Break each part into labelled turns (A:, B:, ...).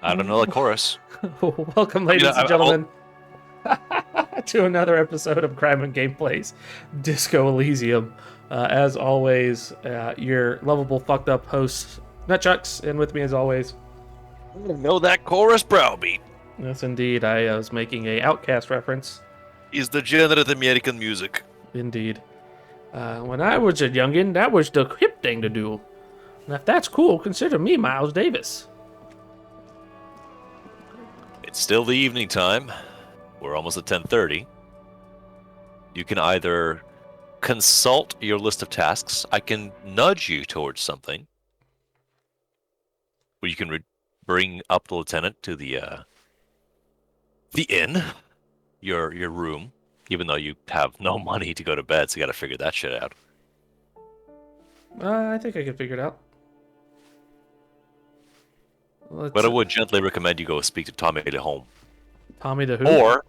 A: I don't know the chorus.
B: Welcome,
A: I mean,
B: ladies and gentlemen, to another episode of Grime and Gameplays Disco Elysium. As always, your lovable, fucked up host, Nutchucks, and with me as always.
A: I don't know that chorus browbeat.
B: Yes, indeed, I was making a Outcast reference.
A: Is the degenerate American music.
B: Indeed. When I was a youngin', that was the hip thing to do. And if that's cool, consider me Miles Davis.
A: It's still the evening time. We're almost at 10:30. You can either consult your list of tasks. I can nudge you towards something. Or you can bring up the lieutenant to the inn, your room, even though you have no money to go to bed, so you got to figure that shit out.
B: I think I can figure it out.
A: But I would gently recommend you go speak to Tommy at home.
B: Tommy the who?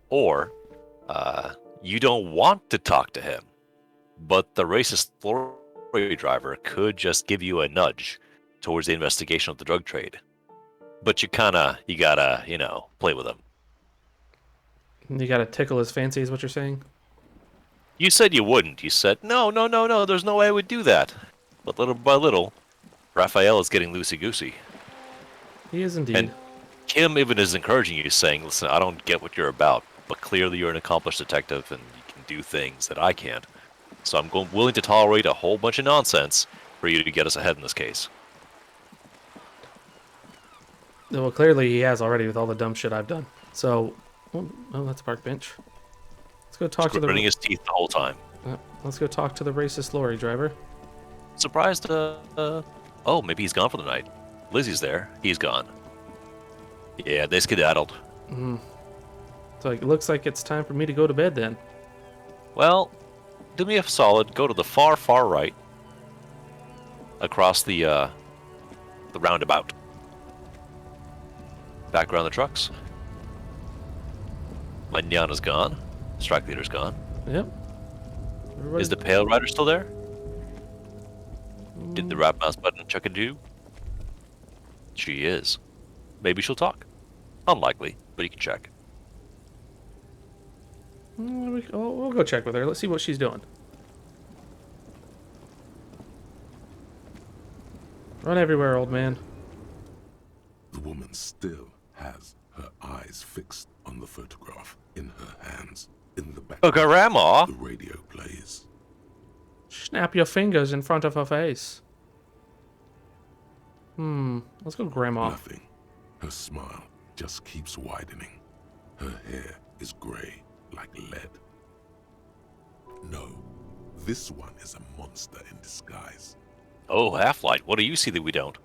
A: Or you don't want to talk to him, but the racist lorry driver could just give you a nudge towards the investigation of the drug trade. But you gotta, play with him.
B: You gotta tickle his fancy, is what you're saying?
A: You said you wouldn't. You said, no, there's no way I would do that. But little by little, Raphael is getting loosey-goosey.
B: He is indeed.
A: And Kim even is encouraging you, saying, listen, I don't get what you're about, but clearly you're an accomplished detective and you can do things that I can't. So I'm willing to tolerate a whole bunch of nonsense for you to get us ahead in this case.
B: Well, clearly he has already with all the dumb shit I've done. So, oh, that's a park bench. Let's go talk to the...
A: Gritting his teeth the whole time.
B: Let's go talk to the racist lorry driver.
A: Surprised, oh, maybe he's gone for the night. Lizzie's there. He's gone. Yeah, they skedaddled.
B: So it looks like it's time for me to go to bed then.
A: Well, do me a solid. Go to the far, far right. Across the roundabout. Back around the trucks. Manana's gone. Strike leader's gone.
B: Yep.
A: Is the Pale Rider still there? Did the right mouse button check a do? She is. Maybe she'll talk. Unlikely, but you can check.
B: We'll go check with her. Let's see what she's doing. Run everywhere, old man.
C: The woman still has her eyes fixed on the photograph in her hands. In the back,
A: Grandma!
C: the radio plays.
B: Snap your fingers in front of her face. Let's go Grandma.
C: Nothing. Her smile just keeps widening. Her hair is gray like lead. No, this one is a monster in disguise.
A: Oh, Half-Light, what do you see that we don't?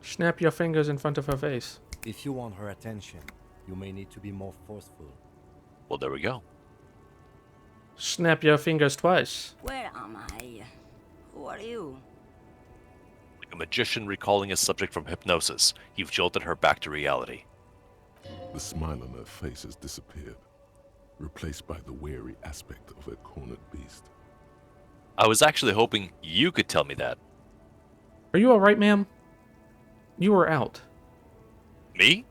B: Snap your fingers in front of her face.
D: If you want her attention, you may need to be more forceful.
A: Well, there we go.
B: Snap your fingers twice.
E: Where am I? Who are you?
A: Like a magician recalling a subject from hypnosis, you've jolted her back to reality.
C: The smile on her face has disappeared, replaced by the wary aspect of a cornered beast.
A: I was actually hoping you could tell me that.
B: Are you alright, ma'am? You were out.
A: Me?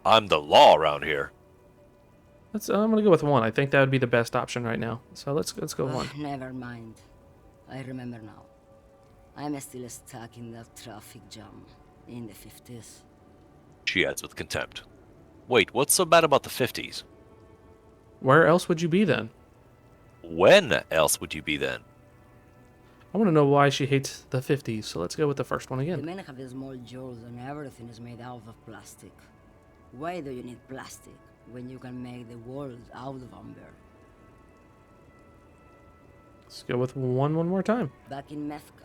A: I'm the law around here.
B: I'm gonna go with one. I think that would be the best option right now. So let's go one.
E: Never mind. I remember now. I'm still stuck in that traffic jam in the 50s.
A: She adds with contempt. Wait, what's so bad about the 50s?
B: Where else would you be then?
A: When else would you be then?
B: I want to know why she hates the 50s. So let's go with the first one
E: The
B: again.
E: men have small jaws and everything is made out of plastic. Why do you need plastic when you can make the world out of amber?
B: Let's go with one more time.
E: Back in Methka,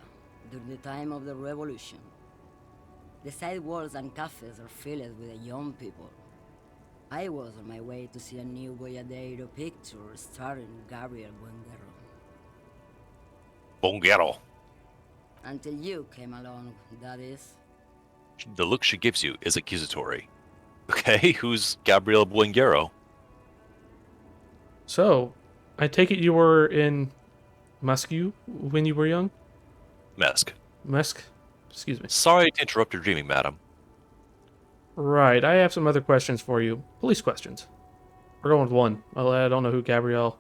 E: during the time of the revolution, the sidewalks and cafes are filled with young people. I was on my way to see a new Boyadero picture starring Gabriel Buengero.
A: Bongero.
E: Until you came along, that is.
A: The look she gives you is accusatory. Okay, who's Gabriel Buengero?
B: So, I take it you were in Moscow when you were young?
A: Mesk.
B: Mesk? Excuse me.
A: Sorry to interrupt your dreaming, madam.
B: Right, I have some other questions for you. Police questions. We're going with one. I don't know who Gabrielle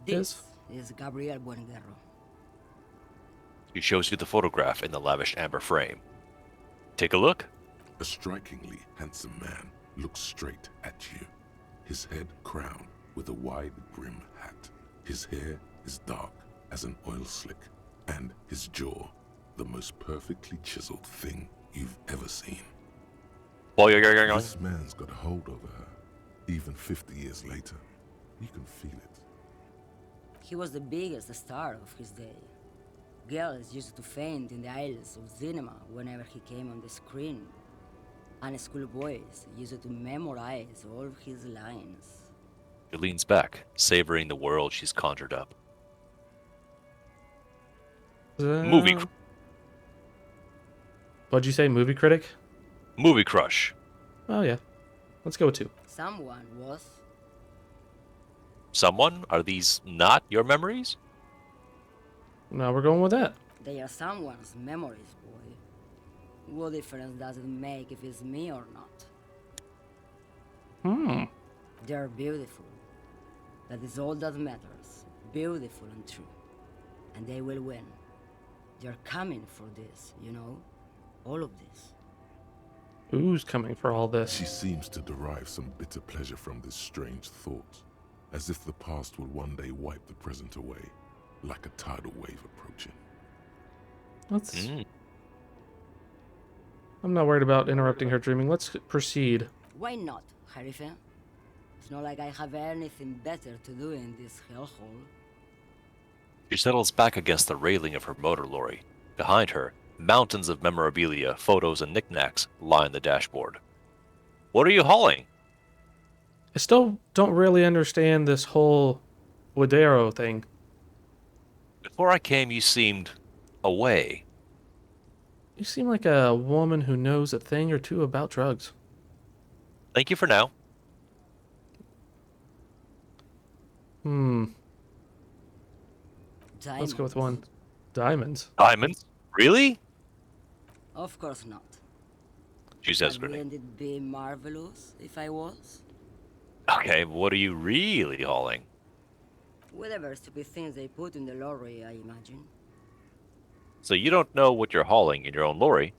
E: This is Gabriel Buenguerro.
A: She shows you the photograph in the lavish amber frame. Take a look.
C: A strikingly handsome man looks straight at you, his head crowned with a wide brim hat. His hair is dark as an oil slick, and his jaw the most perfectly chiseled thing you've ever seen. This man's got a hold over her. Even 50 years later, you can feel it.
E: He was the biggest star of his day. Girls used to faint in the aisles of cinema whenever he came on the screen. And schoolboys used to memorize all his lines.
A: She leans back, savoring the world she's conjured up. Movie
B: What'd you say, movie critic?
A: Movie crush.
B: Oh, yeah. Let's go with 2.
E: Someone was.
A: Someone? Are these not your memories?
B: Now we're going with that.
E: They are someone's memories, boy. What difference does it make if it's me or not? They're beautiful. That is all that matters. Beautiful and true. And they will win. They're coming for this, you know? All of this.
B: Who's coming for all this?
C: She seems to derive some bitter pleasure from this strange thought, as if the past will one day wipe the present away, like a tidal wave approaching.
B: Let's... I'm not worried about interrupting her dreaming. Let's proceed.
E: Why not, Harife? It's not like I have anything better to do in this hellhole.
A: She settles back against the railing of her motor lorry. Behind her, mountains of memorabilia, photos, and knickknacks line the dashboard. What are you hauling?
B: I still don't really understand this whole Wadero thing.
A: Before I came, you seemed away.
B: You seem like a woman who knows a thing or two about drugs.
A: Thank you for now.
B: Let's go with 1. Diamonds.
A: Diamonds? Really?
E: Of course not.
A: She says,
E: But
A: grinning.
E: wouldn't it be marvelous if I was?
A: Okay, what are you really hauling?
E: Whatever stupid things they put in the lorry, I imagine.
A: So you don't know what you're hauling in your own lorry.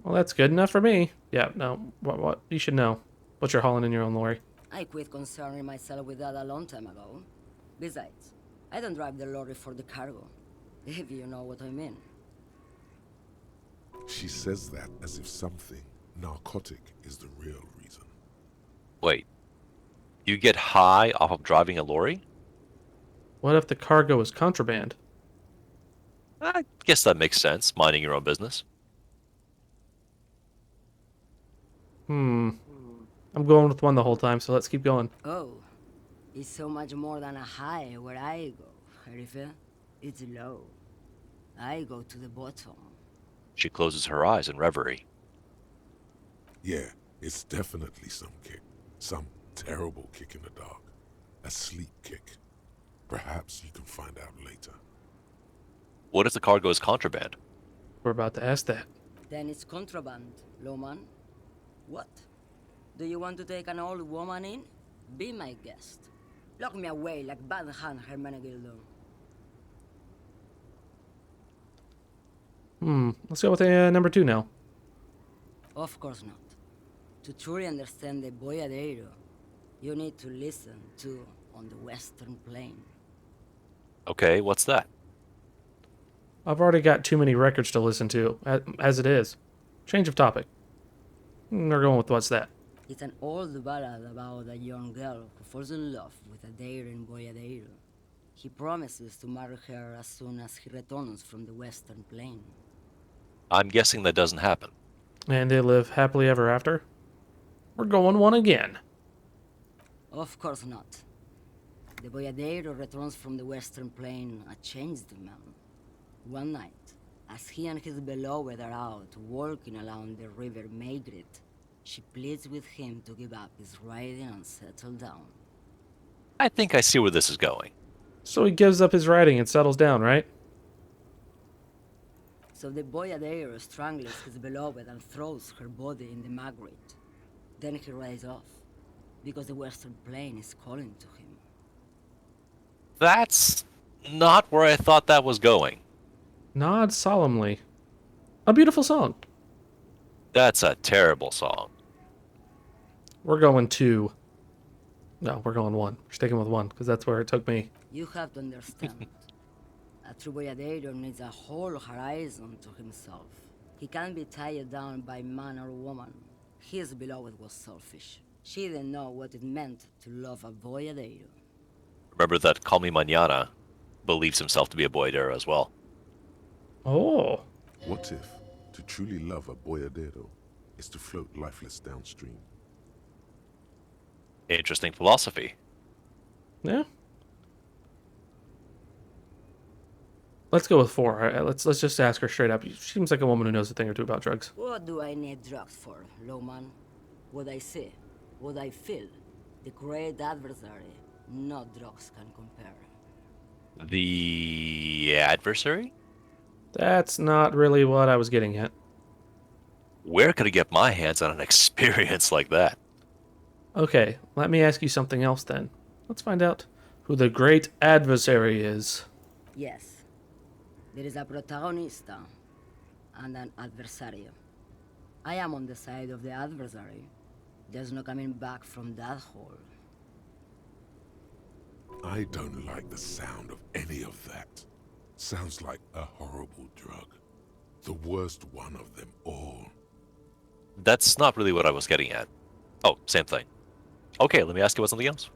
B: Well, that's good enough for me. Yeah, no, what? You should know what you're hauling in your own lorry.
E: I quit concerning myself with that a long time ago. Besides, I don't drive the lorry for the cargo, if you know what I mean.
C: She says that as if something narcotic is the real reason.
A: Wait, you get high off of driving a lorry?
B: What if the cargo is contraband?
A: I guess that makes sense, minding your own business.
B: I'm going with 1 the whole time, so let's keep going.
E: Oh, it's so much more than a high where I go, Harife. It's low. I go to the bottom.
A: She closes her eyes in reverie.
C: Yeah, it's definitely some kick. Some terrible kick in the dark. A sleep kick. Perhaps you can find out later.
A: What if the cargo is contraband?
B: We're about to ask that.
E: Then it's contraband, Lowman. What? Do you want to take an old woman in? Be my guest. Lock me away like Bad Hand Hermenegildo.
B: Let's go with number 2 now.
E: Of course not. To truly understand the Boyadero, you need to listen to On the Western Plain.
A: Okay, what's that?
B: I've already got too many records to listen to, as it is. Change of topic. We're going with what's that?
E: It's an old ballad about a young girl who falls in love with a daring Boyadero. He promises to marry her as soon as he returns from the Western Plain.
A: I'm guessing that doesn't happen.
B: And they live happily ever after? We're going 1 again.
E: Of course not. The Boyadero returns from the Western Plain a changed man. One night, as he and his beloved are out walking along the river Maigret, she pleads with him to give up his riding and settle down.
A: I think I see where this is going.
B: So he gives up his riding and settles down, right?
E: So the Boyadero strangles his beloved and throws her body in the Maigret. Then he rides off, because the Western Plain is calling to him.
A: That's not where I thought that was going.
B: Nod solemnly. A beautiful song.
A: That's a terrible song.
B: We're going 2. No, we're going 1. We're sticking with 1, because that's where it took me.
E: You have to understand. A true boyadero needs a whole horizon to himself. He can't be tied down by man or woman. His beloved was selfish. She didn't know what it meant to love a boyadero.
A: Remember that Call Me Mañana believes himself to be a boyadero as well.
B: Oh.
C: What if to truly love a boyadero is to float lifeless downstream?
A: Interesting philosophy.
B: Yeah. Let's go with 4. All right, let's just ask her straight up. She seems like a woman who knows a thing or two about drugs.
E: What do I need drugs for, Lowman? What I see, what I feel. The great adversary, no drugs can compare.
A: The adversary?
B: That's not really what I was getting at.
A: Where could I get my hands on an experience like that?
B: Okay, let me ask you something else then. Let's find out who the great adversary is.
E: Yes, there is a protagonista and an adversario. I am on the side of the adversary. There's no coming back from that hole.
C: I don't like the sound of any of that. Sounds like a horrible drug. The worst one of them all.
A: That's not really what I was getting at. Oh, same thing. Okay, let me ask you about something else.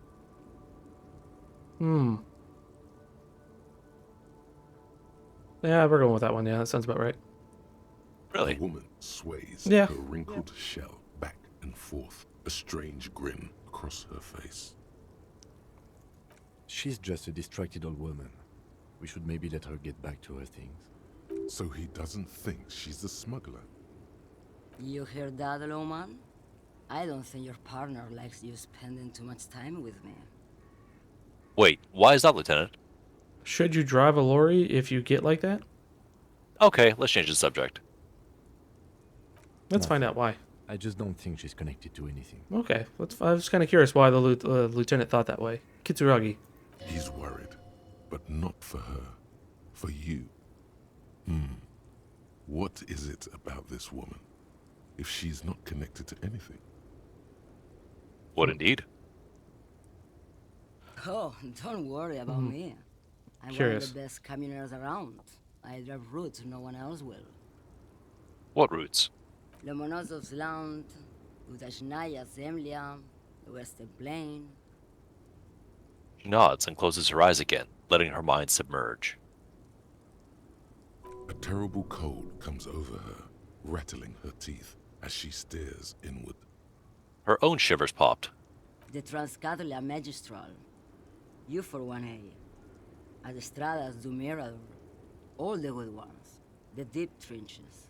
B: Yeah, we're going with that one. Yeah, that sounds about right.
A: Really?
C: The woman sways
B: Yeah.
C: her wrinkled shell back and forth, a strange grin across her face.
D: She's just a distracted old woman. We should maybe let her get back to her things.
C: So he doesn't think she's the smuggler.
E: You hear that, Lowman? I don't think your partner likes you spending too much time with me.
A: Wait, why is that, Lieutenant?
B: Should you drive a lorry if you get like that?
A: Okay, let's change the subject.
B: Let's
D: No.
B: find out why.
D: I just don't think she's connected to anything.
B: Okay, I was kind of curious why the lieutenant thought that way. Kitsuragi.
C: He's worried, but not for her. For you. What is it about this woman? If she's not connected to anything?
A: What indeed?
E: Oh, don't worry about me. I'm
B: Curious.
E: one of the best camioners around. I drive routes no one else will.
A: What routes?
E: Lomonosov's Land, Udashnaya Zemlya, the Western Plain.
A: She nods and closes her eyes again, letting her mind submerge.
C: A terrible cold comes over her, rattling her teeth as she stares inward.
A: Her own shivers popped.
E: The Transcatolia Magistral. You for 1A. Adestradas do Mirador. All the good ones. The deep trenches.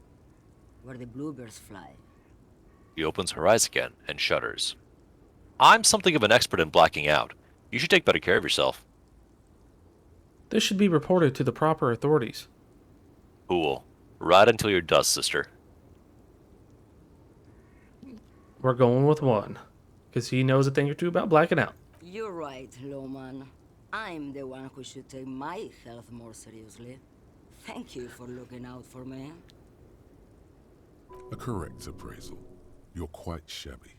E: Where the bluebirds fly.
A: She opens her eyes again and shudders. I'm something of an expert in blacking out. You should take better care of yourself.
B: This should be reported to the proper authorities.
A: Cool. Ride until you're dust, sister.
B: We're going with 1. Because he knows a thing or two about blacking out.
E: You're right, Lowman. I'm the one who should take my health more seriously. Thank you for looking out for me.
C: A correct appraisal. You're quite shabby.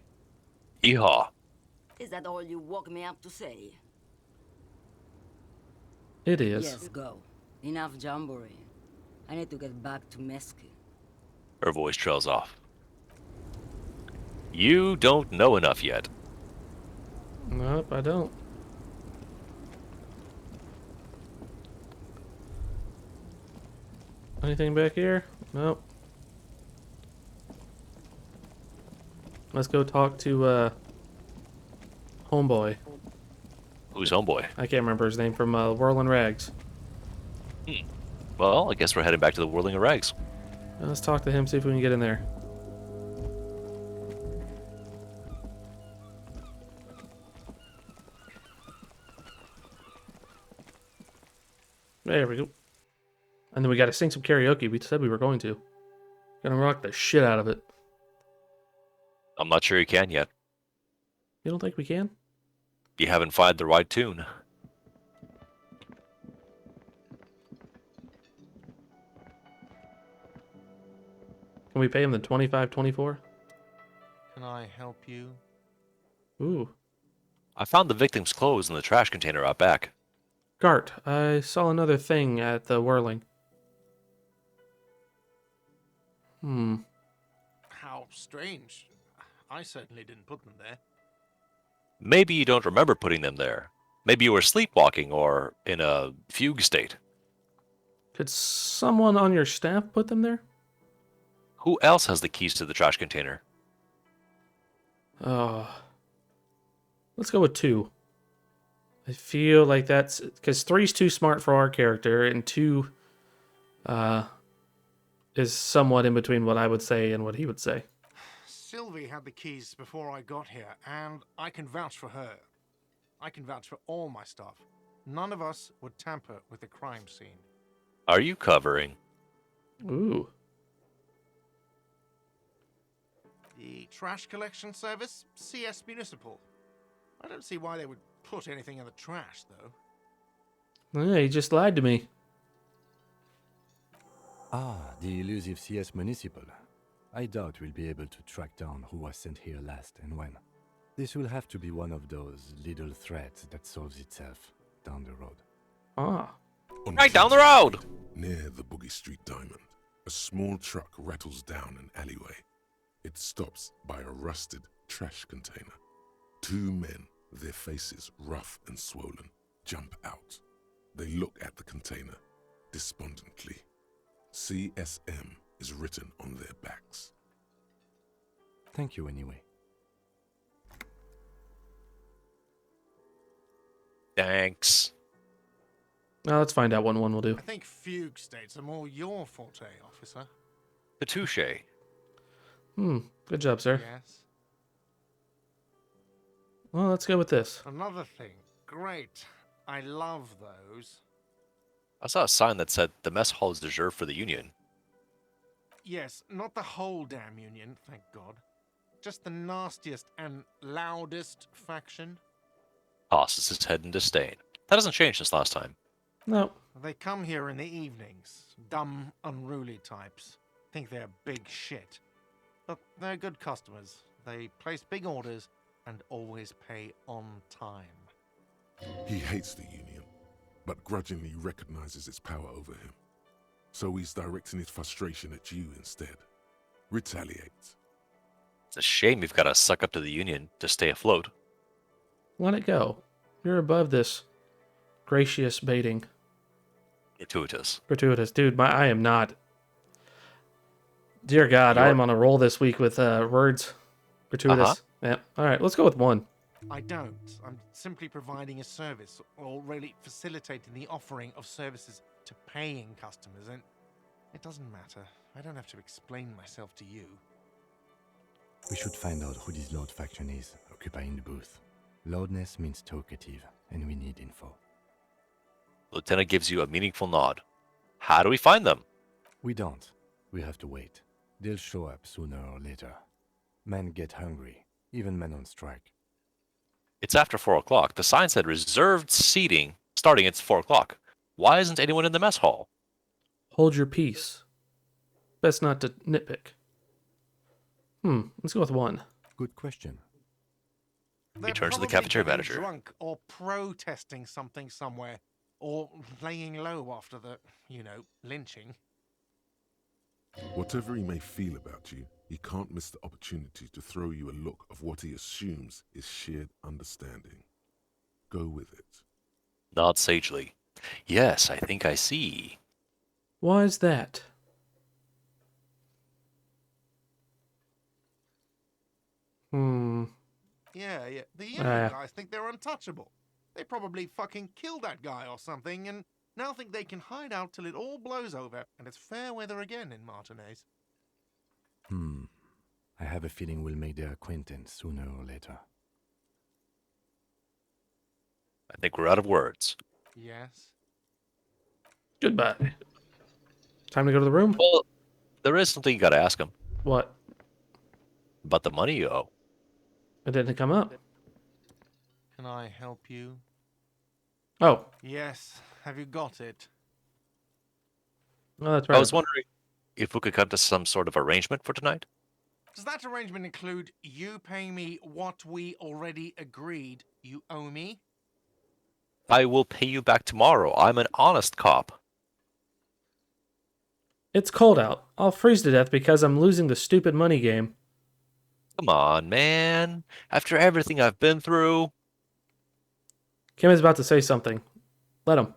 A: Yeehaw.
E: Is that all you woke me up to say?
B: It is.
E: Yes, go. Enough jamboree. I need to get back to Mesky.
A: Her voice trails off. You don't know enough yet.
B: Nope, I don't. Anything back here? Nope. Let's go talk to, homeboy.
A: Who's homeboy?
B: I can't remember his name from, Whirling Rags.
A: Well, I guess we're heading back to the Whirling of Rags.
B: Let's talk to him, see if we can get in there. There we go. And then we gotta sing some karaoke. We said we were going to. Gonna rock the shit out of it.
A: I'm not sure you can yet.
B: You don't think we can?
A: You haven't found the right tune.
B: Can we pay him the 25-24?
F: Can I help you?
B: Ooh.
A: I found the victim's clothes in the trash container out back.
B: Gart, I saw another thing at the whirling.
F: How strange. I certainly didn't put them there.
A: Maybe you don't remember putting them there. Maybe you were sleepwalking or in a fugue state.
B: Could someone on your staff put them there?
A: Who else has the keys to the trash container?
B: Oh. Let's go with 2. I feel like that's... Because 3's too smart for our character, and 2 is somewhat in between what I would say and what he would say.
F: Sylvie had the keys before I got here, and I can vouch for her. I can vouch for all my staff. None of us would tamper with the crime scene.
A: Are you covering?
B: Ooh.
F: The trash collection service? CS Municipal. I don't see why they would put anything in the trash, though.
B: Yeah, he just lied to me.
D: Ah, the elusive CS Municipal. I doubt we'll be able to track down who was sent here last and when. This will have to be one of those little threats that solves itself down the road.
B: Ah.
C: On
A: Right down the
C: Tuesday,
A: road!
C: Near the Boogie Street Diamond, a small truck rattles down an alleyway. It stops by a rusted trash container. 2 men, their faces rough and swollen, jump out. They look at the container despondently. CSM is written on their backs.
D: Thank you anyway.
A: Thanks.
B: Now let's find out what one will do.
F: I think fugue states are more your forte, officer.
A: The touche.
B: Good job, sir.
F: Yes.
B: Well, let's go with this.
F: Another thing. Great. I love those.
A: I saw a sign that said the mess hall is reserved for the Union.
F: Yes, not the whole damn union, thank God. Just the nastiest and loudest faction.
A: Tosses his head in disdain. That hasn't changed since last time.
B: No.
F: They come here in the evenings. Dumb, unruly types. Think they're big shit. But they're good customers. They place big orders and always pay on time.
C: He hates the Union, but grudgingly recognizes its power over him. So he's directing his frustration at you instead. Retaliate.
A: It's a shame you've got to suck up to the Union to stay afloat.
B: Let it go. You're above this gracious baiting.
A: Gratuitous.
B: Dude, I am not. Dear God, I am on a roll this week with words. Gratuitous. Yeah. All right, let's go with 1.
F: I don't. I'm simply providing a service, or really facilitating the offering of services to paying customers, and it doesn't matter. I don't have to explain myself to you.
D: We should find out who this Lord faction is, occupying the booth. Loudness means talkative, and we need info.
A: Lieutenant gives you a meaningful nod. How do we find them?
D: We don't. We have to wait. They'll show up sooner or later. Men get hungry, even men on strike.
A: It's after 4 o'clock. The sign said reserved seating starting at 4 o'clock. Why isn't anyone in the mess hall?
B: Hold your peace. Best not to nitpick. Let's go with 1.
D: Good question.
F: They're
A: turns to the
F: probably
A: cafeteria
F: getting
A: manager.
F: Drunk or protesting something somewhere, or laying low after the, lynching.
C: Whatever he may feel about you, he can't miss the opportunity to throw you a look of what he assumes is shared understanding. Go with it.
A: Nod sagely. Yes, I think I see.
B: Why is that?
F: Yeah. The union guys think they're untouchable. They probably fucking killed that guy or something, and now think they can hide out till it all blows over, and it's fair weather again in Martinez.
D: I have a feeling we'll make their acquaintance sooner or later.
A: I think we're out of words.
F: Yes.
B: Goodbye. Time to go to the room?
A: Well, there is something you gotta ask him.
B: What?
A: About the money you owe.
B: It didn't come up.
F: Can I help you?
B: Oh,
F: Yes. Have you got it?
B: well, that's
A: I
B: right.
A: was wondering if we could come to some sort of arrangement for tonight.
F: Does that arrangement include you paying me what we already agreed you owe me?
A: I will pay you back tomorrow. I'm an honest cop.
B: It's cold out. I'll freeze to death because I'm losing the stupid money game.
A: Come on, man. After everything I've been through,
B: Kim is about to say something. Let him.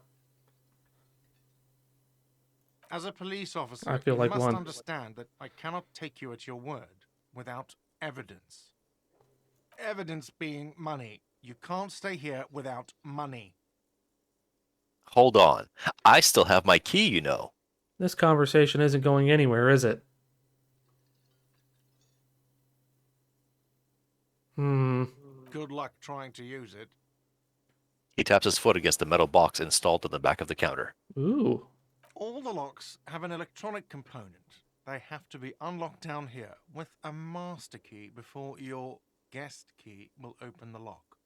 F: As a police officer,
B: I feel
F: you
B: like
F: must
B: one.
F: understand that I cannot take you at your word without evidence. Evidence being money. You can't stay here without money.
A: hold on. I still have my key, you know.
B: This conversation isn't going anywhere, is it?
F: Good luck trying to use it.
A: He taps his foot against the metal box installed in the back of the counter.
B: Ooh.
F: All the locks have an electronic component. They have to be unlocked down here with a master key before your guest key will open the lock.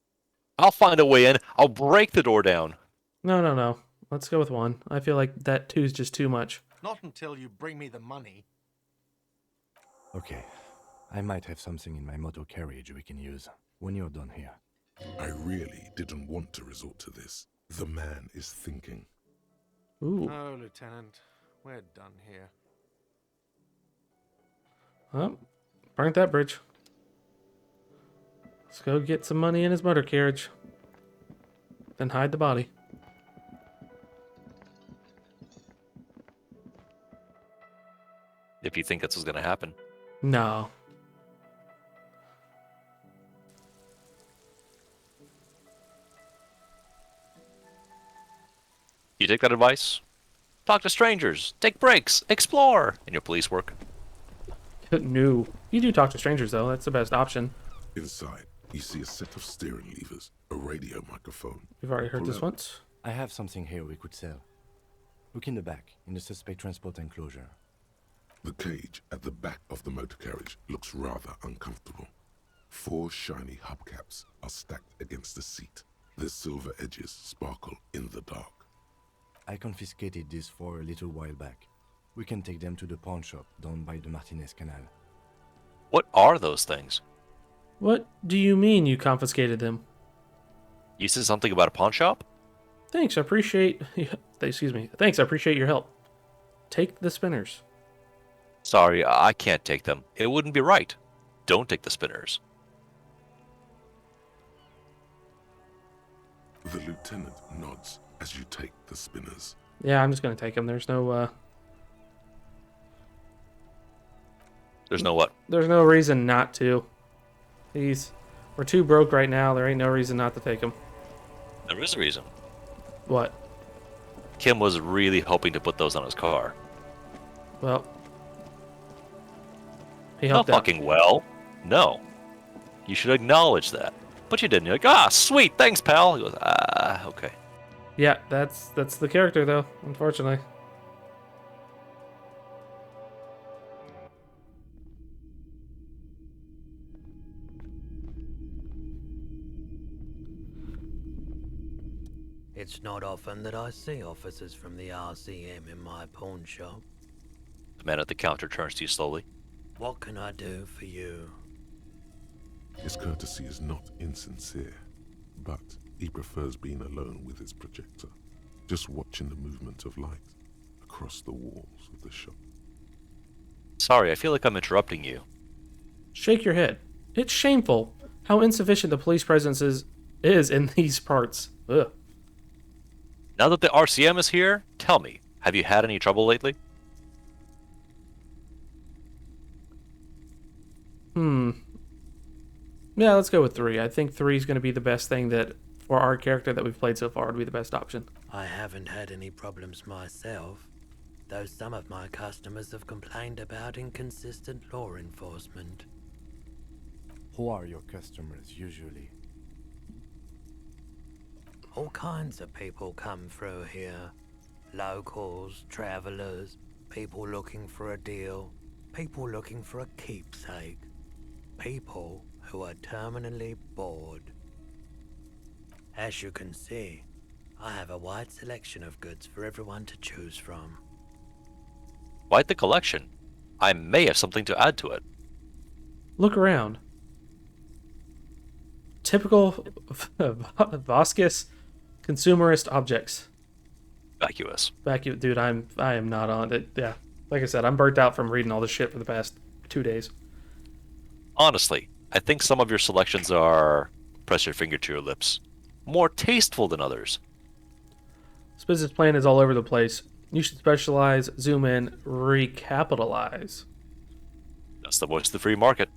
A: I'll find a way in. I'll break the door down.
B: No. Let's go with one. I feel like that two's just too much.
F: Not until you bring me the money.
D: Okay. I might have something in my motor carriage we can use when you're done here.
C: I really didn't want to resort to this. The man is thinking.
B: Ooh.
F: No, Lieutenant. We're done here.
B: Oh, burnt that bridge. Let's go get some money in his motor carriage. Then hide the body.
A: If you think that's what's going to happen.
B: No.
A: You take that advice? Talk to strangers. Take breaks. Explore in your police work.
B: No. You do talk to strangers, though. That's the best option.
C: Inside, you see a set of steering levers, a radio microphone.
B: We've already heard
C: Pull
B: this
C: out.
B: once.
D: I have something here we could sell. Look in the back, in the suspect transport enclosure.
C: The cage at the back of the motor carriage looks rather uncomfortable. 4 shiny hubcaps are stacked against the seat. Their silver edges sparkle in the dark.
D: I confiscated these 4 a little while back. We can take them to the pawn shop down by the Martinez Canal.
A: What are those things?
B: What do you mean you confiscated them?
A: You said something about a pawn shop?
B: Thanks, I appreciate... Excuse me. Thanks, I appreciate your help. Take the spinners.
A: Sorry, I can't take them. It wouldn't be right. Don't take the spinners.
C: The lieutenant nods as you take the spinners.
B: Yeah, I'm just gonna take them. There's no,
A: There's no what?
B: There's no reason not to. We're too broke right now. There ain't no reason not to take them.
A: There is a reason.
B: What?
A: Kim was really hoping to put those on his car.
B: Well, he
A: Not
B: helped out.
A: fucking well. No. You should acknowledge that. But you didn't. You're like, sweet, thanks, pal. He goes, okay.
B: Yeah, that's the character though, unfortunately.
G: It's not often that I see officers from the RCM in my pawn shop.
A: The man at the counter turns to you slowly.
G: What can I do for you?
C: His courtesy is not insincere, but he prefers being alone with his projector, just watching the movement of light across the walls of the shop.
A: Sorry, I feel like I'm interrupting you.
B: Shake your head. It's shameful how insufficient the police presence is in these parts. Ugh.
A: Now that the RCM is here, tell me, have you had any trouble lately?
B: Yeah, let's go with 3. I think 3 is going to be the best thing that, for our character that we've played so far, would be the best option.
G: I haven't had any problems myself, though some of my customers have complained about inconsistent law enforcement.
D: Who are your customers usually?
G: All kinds of people come through here. Locals, travelers, people looking for a deal, people looking for a keepsake. People who are terminally bored. As you can see, I have a wide selection of goods for everyone to choose from.
A: Quite the collection. I may have something to add to it.
B: Look around. Typical Vasquez consumerist objects.
A: Vacuous.
B: Vacuum, dude. I am not on it. Yeah, like I said, I'm burnt out from reading all this shit for the past 2 days.
A: Honestly, I think some of your selections are, press your finger to your lips, more tasteful than others.
B: This business plan is all over the place. You should specialize, zoom in, recapitalize.
A: That's the voice of the free market.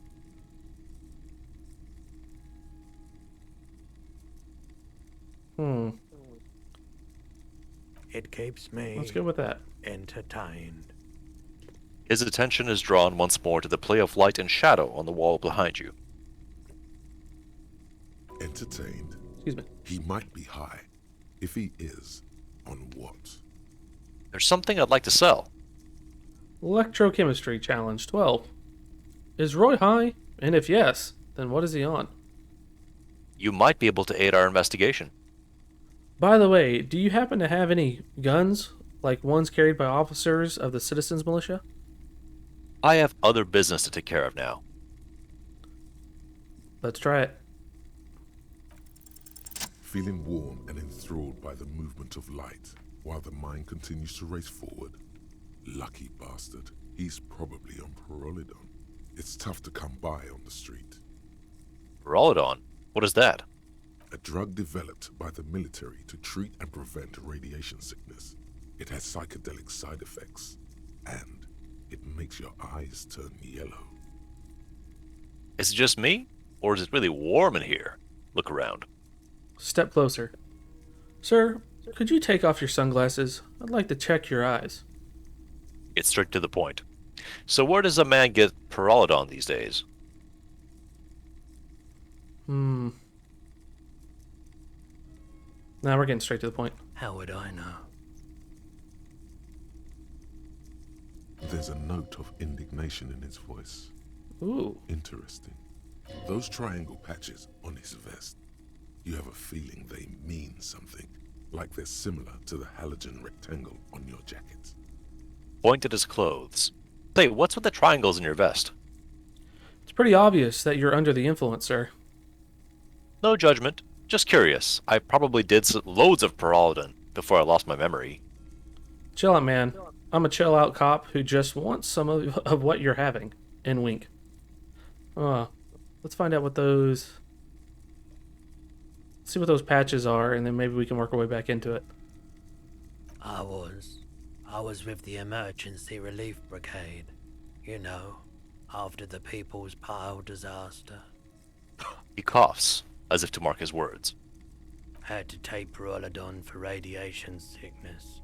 G: It keeps me
B: Let's go with that.
G: entertained.
A: His attention is drawn once more to the play of light and shadow on the wall behind you.
C: Entertained?
B: Excuse me.
C: He might be high. If he is, on what?
A: There's something I'd like to sell.
B: Electrochemistry challenge 12. Is Roy high? And if yes, then what is he on?
A: You might be able to aid our investigation.
B: By the way, do you happen to have any guns, like ones carried by officers of the Citizens Militia?
A: I have other business to take care of now.
B: Let's try it.
C: Feeling warm and enthralled by the movement of light, while the mind continues to race forward. Lucky bastard. He's probably on Pyrrolidon. It's tough to come by on the street.
A: Roladan? What is that?
C: A drug developed by the military to treat and prevent radiation sickness. It has psychedelic side effects, and it makes your eyes turn yellow.
A: Is it just me? Or is it really warm in here? Look around.
B: Step closer. Sir, could you take off your sunglasses? I'd like to check your eyes.
A: Get straight to the point. So where does a man get Pyrrolidon these days?
B: Now we're getting straight to the point.
G: How would I know?
C: There's a note of indignation in his voice.
B: Ooh.
C: Interesting. Those triangle patches on his vest, you have a feeling they mean something, like they're similar to the halogen rectangle on your jacket.
A: Point at his clothes. Say, what's with the triangles in your vest?
B: It's pretty obvious that you're under the influence, sir.
A: No judgment. Just curious. I probably did loads of Pyrrolidon before I lost my memory.
B: Chill out, man. I'm a chill out cop who just wants some of what you're having. And wink. Let's find out what those... see what those patches are, and then maybe we can work our way back into it.
G: I was with the Emergency Relief Brigade. You know, after the People's Pile disaster.
A: He coughs, as if to mark his words.
G: Had to take Pyrrolidon for radiation sickness.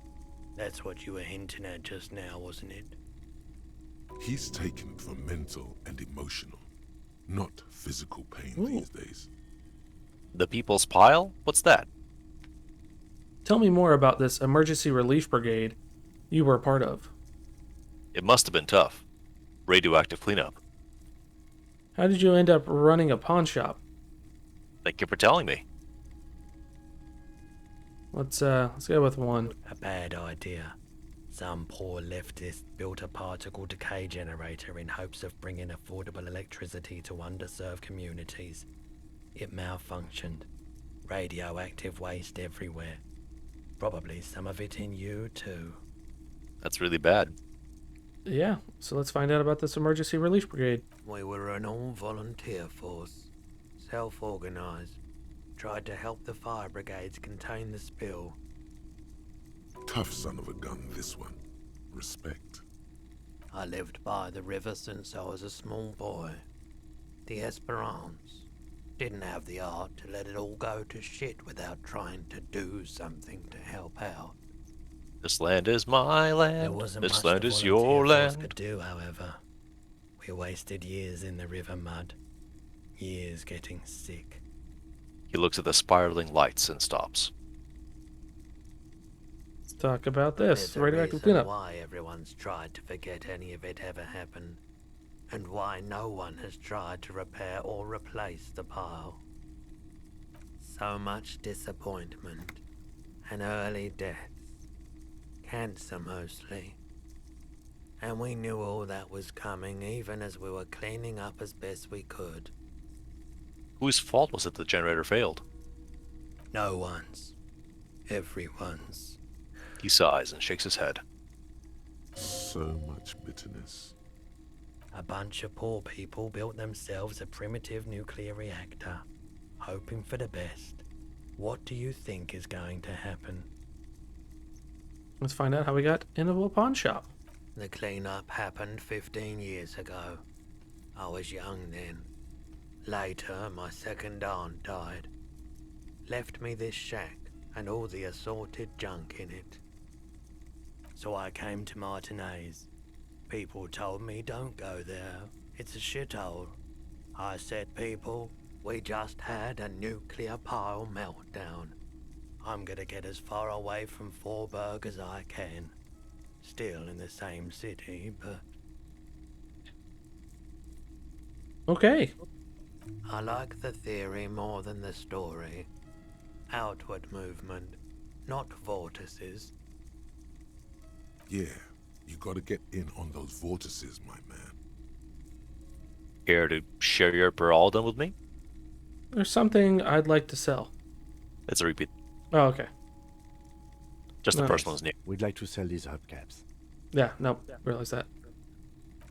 G: That's what you were hinting at just now, wasn't it?
C: He's taken for mental and emotional, not physical pain these days.
A: The People's Pile? What's that?
B: Tell me more about this Emergency Relief Brigade you were a part of.
A: It must have been tough. Radioactive cleanup.
B: How did you end up running a pawn shop?
A: Thank you for telling me.
B: Let's go with one.
G: A bad idea. Some poor leftist built a particle decay generator in hopes of bringing affordable electricity to underserved communities. It malfunctioned. Radioactive waste everywhere. Probably some of it in you, too.
A: That's really bad.
B: Yeah, so let's find out about this Emergency Relief Brigade.
G: We were an all-volunteer force. Self-organized. Tried to help the fire brigades contain the spill.
C: Tough son of a gun, this one. Respect.
G: I lived by the river since I was a small boy. The Esperance. Didn't have the art to let it all go to shit without trying to do something to help out.
A: This land is my land.
G: There wasn't
A: This
G: much
A: land
G: the
A: is your
G: volunteer force
A: land.
G: could do, however. We wasted years in the river mud. Years getting sick.
A: He looks at the spiraling lights and stops.
B: Let's talk about this
G: There's a
B: radioactive
G: reason
B: cleanup.
G: why everyone's tried to forget any of it ever happened. and why no one has tried to repair or replace the pile. So much disappointment and early deaths. Cancer mostly. And we knew all that was coming even as we were cleaning up as best we could.
A: Whose fault was it the generator failed?
G: No one's. Everyone's.
A: He sighs and shakes his head.
C: So much bitterness.
G: A bunch of poor people built themselves a primitive nuclear reactor, hoping for the best. What do you think is going to happen?
B: Let's find out how we got into a pawn shop.
G: The cleanup happened 15 years ago. I was young then. Later, my second aunt died. Left me this shack and all the assorted junk in it. So I came to Martinez. People told me don't go there. It's a shithole. I said, people, we just had a nuclear pile meltdown. I'm gonna get as far away from Forberg as I can. Still in the same city, but
B: Okay.
G: I like the theory more than the story. Outward movement, not vortices.
C: Yeah, you gotta get in on those vortices, my man.
A: Care to share your Peralden with me?
B: There's something I'd like to sell.
A: It's a repeat.
B: Oh, okay.
A: Just the
B: Nice.
A: first one's new.
D: We'd like to sell these hubcaps.
B: Yeah, nope. Realize that.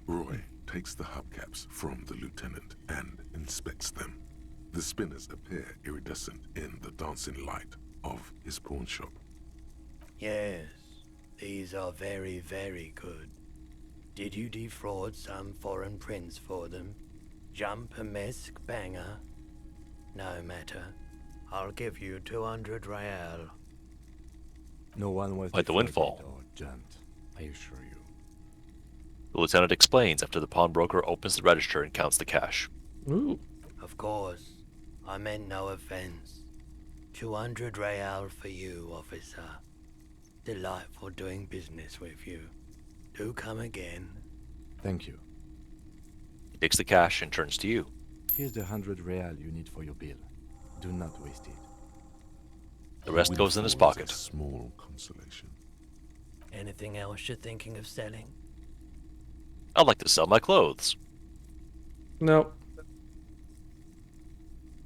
C: Roy takes the hubcaps from the lieutenant and inspects them. The spinners appear iridescent in the dancing light of his pawn shop.
G: Yes, these are very, very good. Did you defraud some foreign prince for them? Jump a mesk banger? No matter. I'll give you 200 real.
D: No one was
A: Quite the
D: defrauded
A: windfall.
D: or jumped, I assure you.
A: The lieutenant explains after the pawnbroker opens the register and counts the cash.
B: Ooh.
G: Of course, I meant no offense. 200 real for you, officer. Delightful doing business with you. Do come again.
D: Thank you.
A: He takes the cash and turns to you.
D: Here's the 100 real you need for your bill. Do not waste it.
A: The rest goes in his
C: Windfall is
A: pocket.
C: a small consolation.
G: Anything else you're thinking of selling?
A: I'd like to sell my clothes.
B: Nope.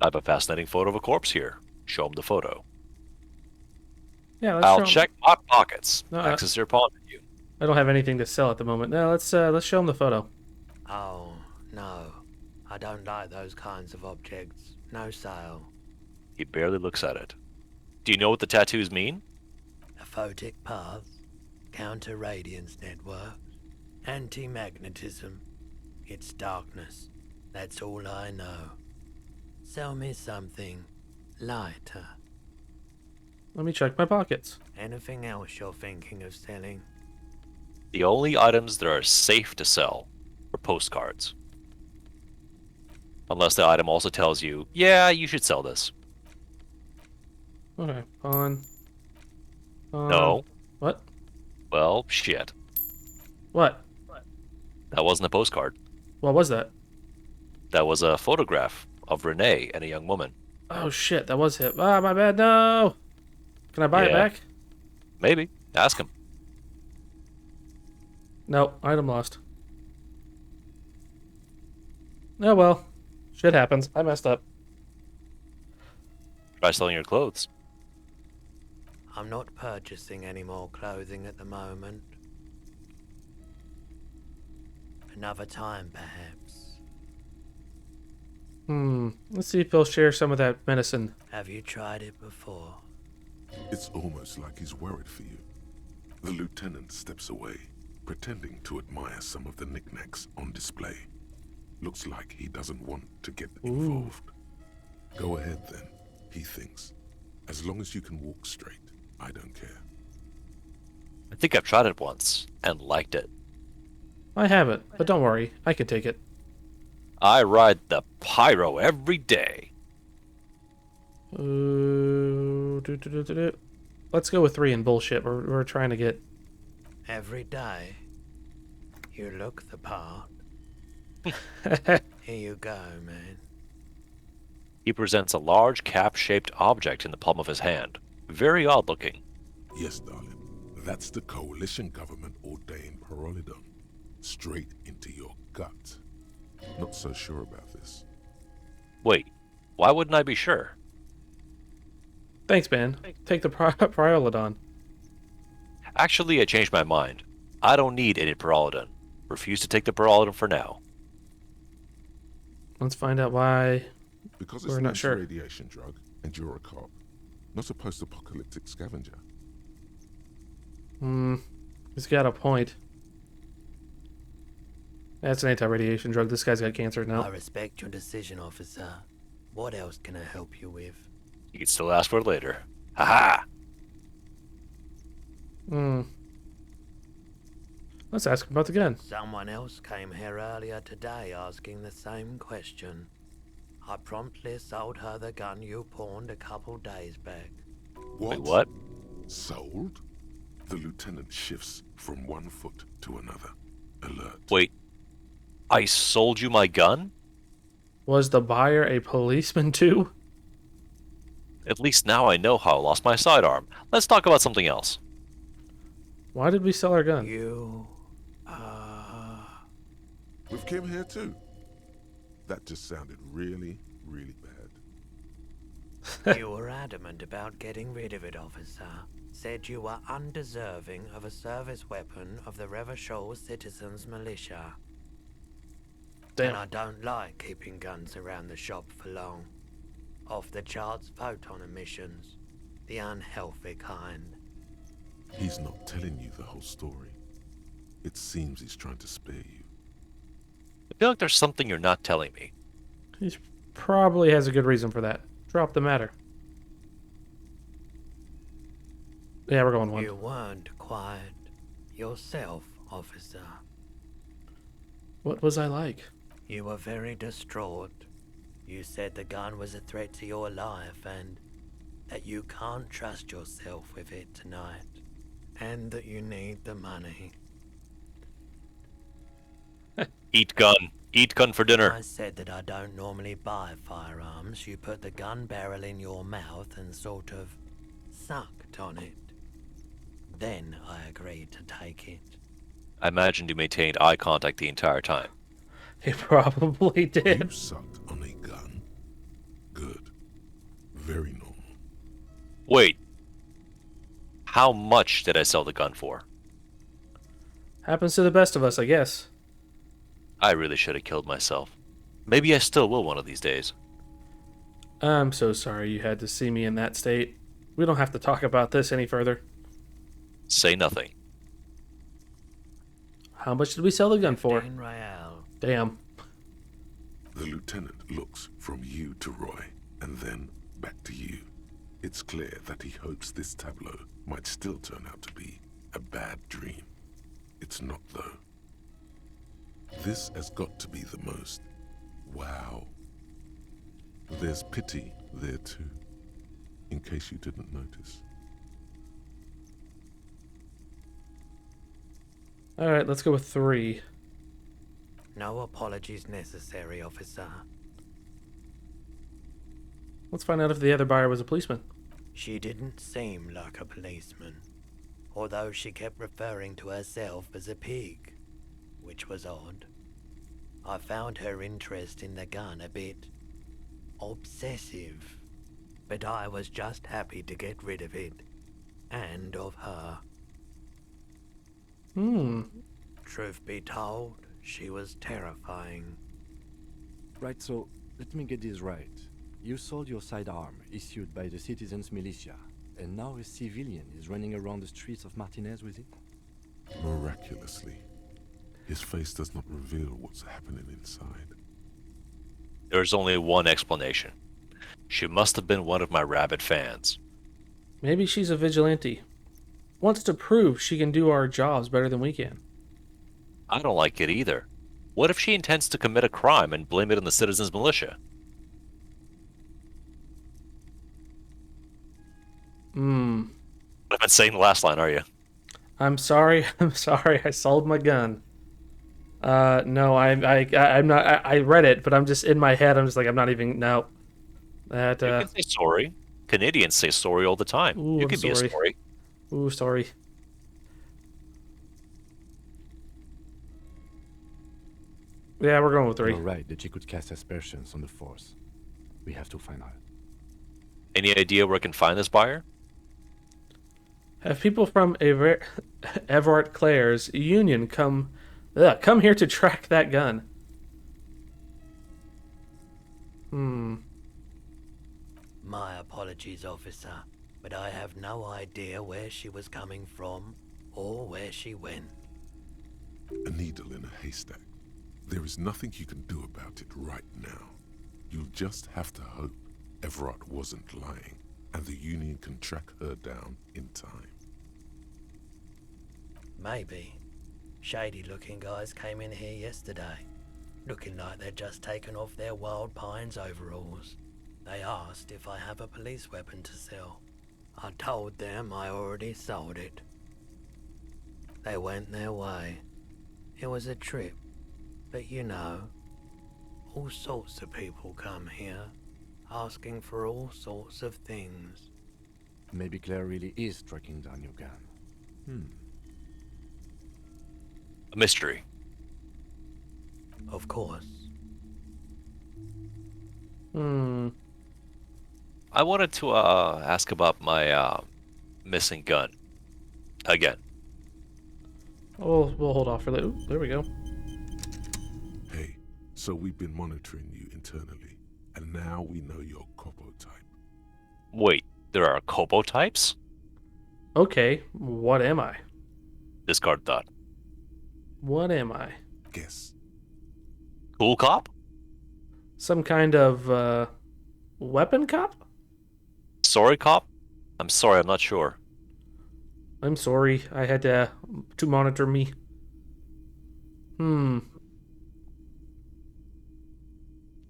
A: I have a fascinating photo of a corpse here. Show him the photo.
B: Yeah, let's
A: I'll
B: show 'em.
A: check my pockets.
B: No,
A: Access your pawn menu.
B: I don't have anything to sell at the moment. No, let's show him the photo.
G: Oh, no. I don't like those kinds of objects. No sale.
A: He barely looks at it. Do you know what the tattoos mean?
G: A photic path, counter radiance network, anti-magnetism. It's darkness. That's all I know. Sell me something lighter.
B: Let me check my pockets.
G: Anything else you're thinking of selling?
A: The only items that are safe to sell are postcards. Unless the item also tells you, yeah, you should sell this.
B: Okay, pawn.
A: No.
B: What?
A: Well, shit.
B: What?
A: That wasn't a postcard.
B: What was that?
A: That was a photograph of Renee and a young woman.
B: Oh shit, that was it. Ah, my bad. No. Can I buy it
A: Yeah.
B: back?
A: Maybe. Ask him.
B: No, item lost. Oh well. Shit happens. I messed up.
A: Try selling your clothes.
G: I'm not purchasing any more clothing at the moment. Another time, perhaps.
B: Let's see if he'll share some of that medicine.
G: Have you tried it before?
C: It's almost like he's worried for you. The lieutenant steps away, pretending to admire some of the knickknacks on display. Looks like he doesn't want to get involved. Go ahead then, he thinks. As long as you can walk straight, I don't care.
A: I think I've tried it once and liked it.
B: I haven't, but don't worry. I can take it.
A: I ride the pyro every day.
B: Let's go with 3 and bullshit. We're trying to get...
G: Every day. You look the part. Here you go, man.
A: He presents a large cap-shaped object in the palm of his hand. Very odd-looking.
C: Yes, darling. That's the coalition government ordained Parolidon. Straight into your gut. Not so sure about this.
A: Wait, why wouldn't I be sure?
B: Thanks, man. Take the Priolodon.
A: Actually, I changed my mind. I don't need any Parolidon. Refuse to take the Parolidon for now.
B: Let's find out why.
C: Because
B: We're
C: it's
B: not
C: an
B: sure.
C: anti-radiation drug, and you're a cop. Not a post-apocalyptic scavenger.
B: He's got a point. That's an anti-radiation drug. This guy's got cancer
G: I
B: now.
G: respect your decision, officer. What else can I help you with?
A: You can still ask for it later. Haha!
B: Let's ask him about the gun.
G: Someone else came here earlier today asking the same question. I promptly sold her the gun you pawned a couple days back.
C: What?
A: Wait, what?
C: Sold? The lieutenant shifts from one foot to another. Alert.
A: Wait, I sold you my gun?
B: Was the buyer a policeman too?
A: At least now I know how I lost my sidearm. Let's talk about something else.
B: Why did we sell our gun?
G: You,
C: With Kim here too. That just sounded really, really bad.
G: you were adamant about getting rid of it, officer. Said you were undeserving of a service weapon of the Revachol Citizens Militia. And I don't like keeping guns around the shop for long. Off the charts photon emissions. The unhealthy kind.
C: He's not telling you the whole story. It seems he's trying to spare you.
A: I feel like there's something you're not telling me.
B: He probably has a good reason for that. Drop the matter. Yeah, we're going one.
G: You weren't quiet yourself, officer.
B: What was I like?
G: You were very distraught. You said the gun was a threat to your life and that you can't trust yourself with it tonight. And that you need the money.
A: Eat gun. Eat gun for dinner.
G: I said that I don't normally buy firearms. You put the gun barrel in your mouth and sort of sucked on it. Then I agreed to take it.
A: I imagined you maintained eye contact the entire time.
B: He probably
C: You
B: did.
C: sucked on a gun. Good. Very normal.
A: Wait. How much did I sell the gun for?
B: Happens to the best of us, I guess.
A: I really should have killed myself. Maybe I still will one of these days.
B: I'm so sorry you had to see me in that state. We don't have to talk about this any further.
A: Say nothing.
B: How much did we sell the gun for?
G: 15 Real.
B: Damn.
C: The lieutenant looks from you to Roy, and then back to you. It's clear that he hopes this tableau might still turn out to be a bad dream. It's not, though. This has got to be the most. Wow. There's pity there, too, in case you didn't notice.
B: Alright, let's go with 3.
G: No apologies necessary, officer.
B: Let's find out if the other buyer was a policeman.
G: She didn't seem like a policeman, although she kept referring to herself as a pig, which was odd. I found her interest in the gun a bit obsessive, but I was just happy to get rid of it, and of her. Truth be told, she was terrifying.
D: Right, so let me get this right. You sold your sidearm, issued by the Citizens Militia, and now a civilian is running around the streets of Martinez with it?
C: Miraculously, his face does not reveal what's happening inside.
A: There's only one explanation. She must have been one of my rabid fans.
B: Maybe she's a vigilante. Wants to prove she can do our jobs better than we can.
A: I don't like it either. What if she intends to commit a crime and blame it on the citizens' militia? You're not saying the last line, are you?
B: I'm sorry, I sold my gun. No, I'm not. I read it, but I'm just in my head. I'm just like, I'm not even. No, that.
A: You can say sorry. Canadians say sorry all the time.
B: Ooh,
A: You
B: I'm
A: can be a
B: sorry.
A: sorry.
B: Ooh, sorry. Yeah, we're going with 3.
D: You're right that she could cast aspersions on the Force. We have to find her.
A: Any idea where I can find this buyer?
B: Have people from Everett Clare's union come here to track that gun?
G: My apologies, officer, but I have no idea where she was coming from or where she went.
C: A needle in a haystack. There is nothing you can do about it right now. You'll just have to hope Everett wasn't lying, and the Union can track her down in time.
G: Maybe. Shady-looking guys came in here yesterday, looking like they'd just taken off their Wild Pines overalls. They asked if I have a police weapon to sell. I told them I already sold it. They went their way. It was a trip, but you know, all sorts of people come here, asking for all sorts of things.
D: Maybe Claire really is tracking down your gun.
A: A mystery.
G: Of course.
A: I wanted to ask about my missing gun. Again.
B: Oh, we'll hold off for that. Ooh, there we go.
C: Hey, so we've been monitoring you internally, and now we know your Copo type.
A: Wait, there are Kobo types?
B: Okay, what am I?
A: Discard thought.
B: What am I?
C: Guess.
A: Cool cop?
B: Some kind of weapon cop?
A: Sorry cop? I'm sorry, I'm not sure.
B: I'm sorry. I had to monitor me.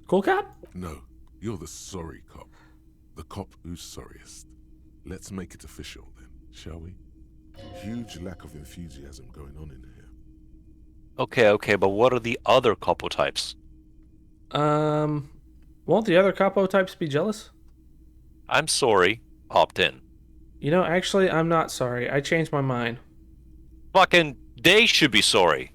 B: Cool cop?
C: No, you're the sorry cop. The cop who's sorriest. Let's make it official then, shall we? Huge lack of enthusiasm going on in here.
A: Okay, but what are the other Kobo types?
B: Won't the other capo types be jealous?
A: I'm sorry, opt in.
B: You know, actually, I'm not sorry. I changed my mind.
A: Fucking they should be sorry.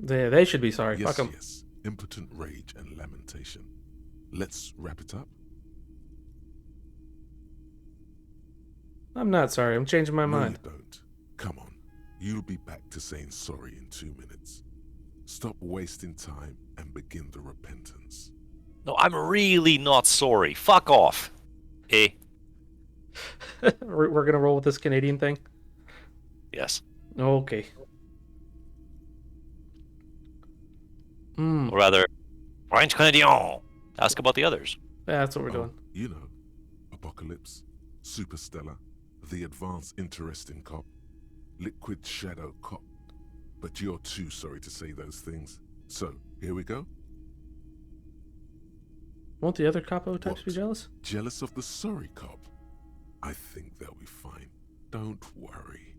B: They should be sorry.
C: Yes,
B: Fuck them.
C: yes. Impotent rage and lamentation. Let's wrap it up.
B: I'm not sorry. I'm changing my
C: No,
B: mind.
C: you don't. Come on. You'll be back to saying sorry in 2 minutes. Stop wasting time and begin the repentance.
A: No, I'm really not sorry. Fuck off. Eh?
B: We're gonna roll with this Canadian thing?
A: Yes.
B: Okay.
A: Or rather, French Canadien. Ask about the others.
B: Yeah, that's what we're doing.
C: You know, Apocalypse, Superstellar, the Advanced Interesting Cop, Liquid Shadow Cop. But you're too sorry to say those things. So, here we go.
B: Won't the other capo types
C: What?
B: be jealous?
C: Jealous of the sorry cop? I think they'll be fine. Don't worry.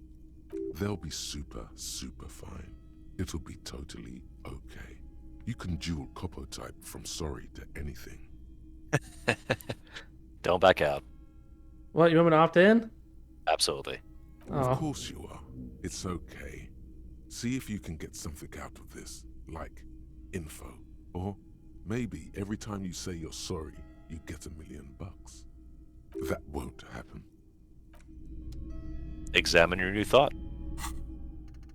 C: They'll be super fine. It'll be totally okay. You can dual Copo type from sorry to anything.
A: Don't back out.
B: What, you want me to opt in?
A: Absolutely.
B: Oh.
C: Of course you are. It's okay. See if you can get something out of this, like info. Or maybe every time you say you're sorry, you get $1 million. That won't happen.
A: Examine your new thought.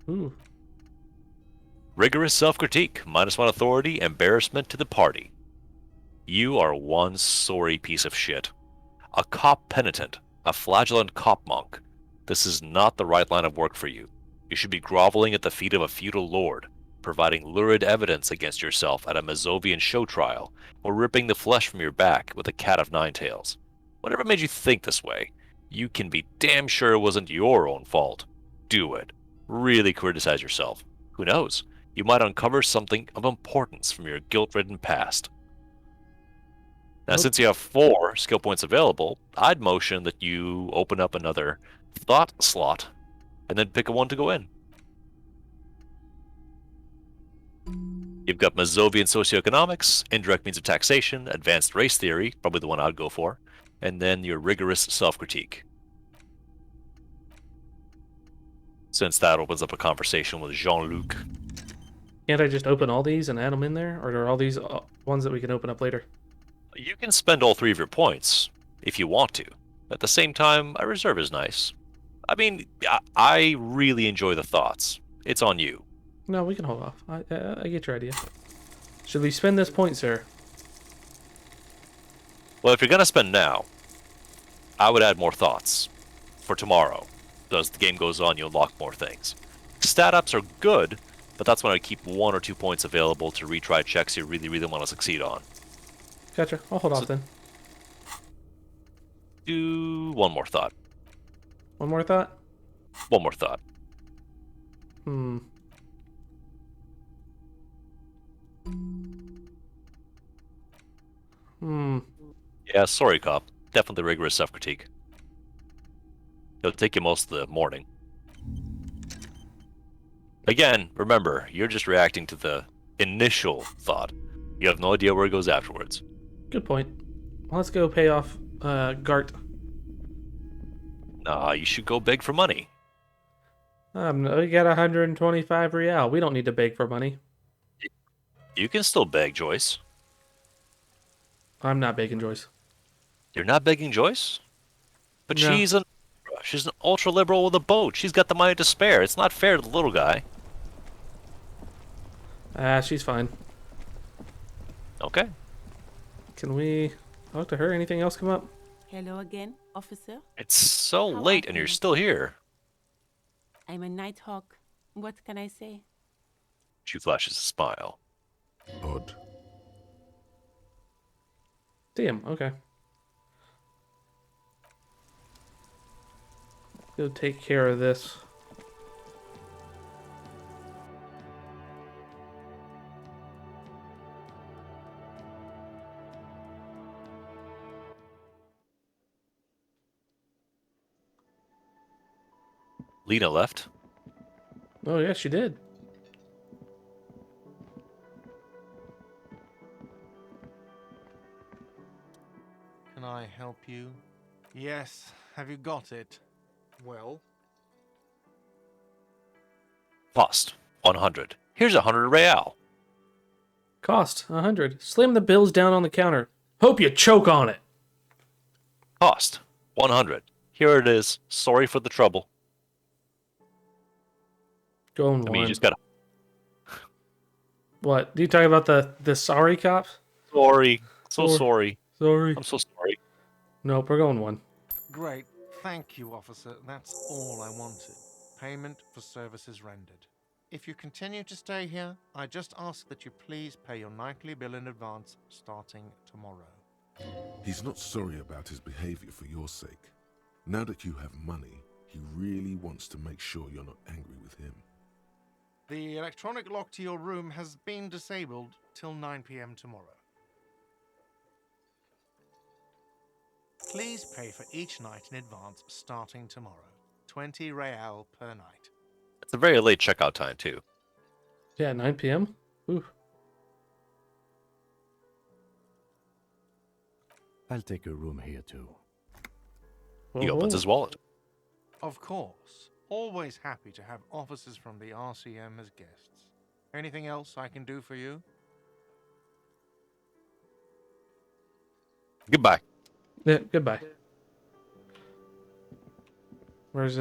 B: Ooh.
A: Rigorous self-critique, -1 authority, embarrassment to the party. You are one sorry piece of shit. A cop penitent, a flagellant cop monk. This is not the right line of work for you. You should be groveling at the feet of a feudal lord, providing lurid evidence against yourself at a Mazovian show trial, or ripping the flesh from your back with a cat of nine tails. Whatever made you think this way, you can be damn sure it wasn't your own fault. Do it. Really criticize yourself. Who knows? You might uncover something of importance from your guilt-ridden past. Now, since you have 4 skill points available, I'd motion that you open up another thought slot and then pick a one to go in. You've got Mazovian socioeconomics, indirect means of taxation, advanced race theory, probably the one I'd go for, and then your rigorous self-critique. Since that opens up a conversation with Jean-Luc.
B: Can't I just open all these and add them in there? Or are all these ones that we can open up later?
A: You can spend all 3 of your points if you want to. At the same time, a reserve is nice. I mean, I really enjoy the thoughts. It's on you.
B: No, we can hold off. I get your idea. Should we spend this point, sir?
A: Well, if you're going to spend now, I would add more thoughts for tomorrow. As the game goes on, you'll unlock more things. Stat ups are good, but that's when I keep 1 or 2 points available to retry checks you really, really want to succeed on.
B: Gotcha. I'll hold off then.
A: Do one more thought.
B: One more thought?
A: One more thought.
B: Hmm.
A: Yeah, sorry, cop. Definitely rigorous self-critique. It'll take you most of the morning. Again, remember, you're just reacting to the initial thought. You have no idea where it goes afterwards.
B: Good point. Well, let's go pay off Gart.
A: Nah, you should go beg for money.
B: We got 125 real. We don't need to beg for money.
A: You can still beg, Joyce.
B: I'm not begging, Joyce.
A: You're not begging Joyce? But
B: No.
A: she's an ultra-liberal with a boat. She's got the money to spare. It's not fair to the little guy.
B: She's fine.
A: Okay.
B: Can we talk to her? Anything else come up?
H: Hello again, officer.
A: It's so
H: How
A: late
H: are
A: and you're
H: things?
A: still here.
H: I'm a Nighthawk. What can I say?
A: She flashes a smile.
C: Odd.
B: Damn, okay. Go take care of this.
A: Lena left.
B: Oh, yeah, she did.
F: Can I help you? Yes. Have you got it? Well,
A: Cost 100. Here's 100 real.
B: Cost 100. Slam the bills down on the counter. Hope you choke on it.
A: Cost 100. Here it is. Sorry for the trouble.
B: Going
A: I
B: one.
A: mean, you just gotta.
B: What? Do you talk about the sorry cops?
A: Sorry. So
B: Sorry.
A: sorry.
B: Sorry.
A: I'm so sorry.
B: Nope, we're going one.
F: great. Thank you, officer. That's all I wanted. Payment for services rendered. If you continue to stay here, I just ask that you please pay your nightly bill in advance starting tomorrow.
C: He's not sorry about his behavior for your sake. Now that you have money, he really wants to make sure you're not angry with him.
F: The electronic lock to your room has been disabled till 9 p.m. tomorrow. Please pay for each night in advance starting tomorrow. 20 real per night.
A: It's a very late checkout time, too.
B: Yeah, 9 p.m. Ooh.
D: I'll take a room here too.
A: He opens his wallet.
F: Of course. Always happy to have officers from the RCM as guests. Anything else I can do for you?
A: Goodbye.
B: Yeah, goodbye. Where's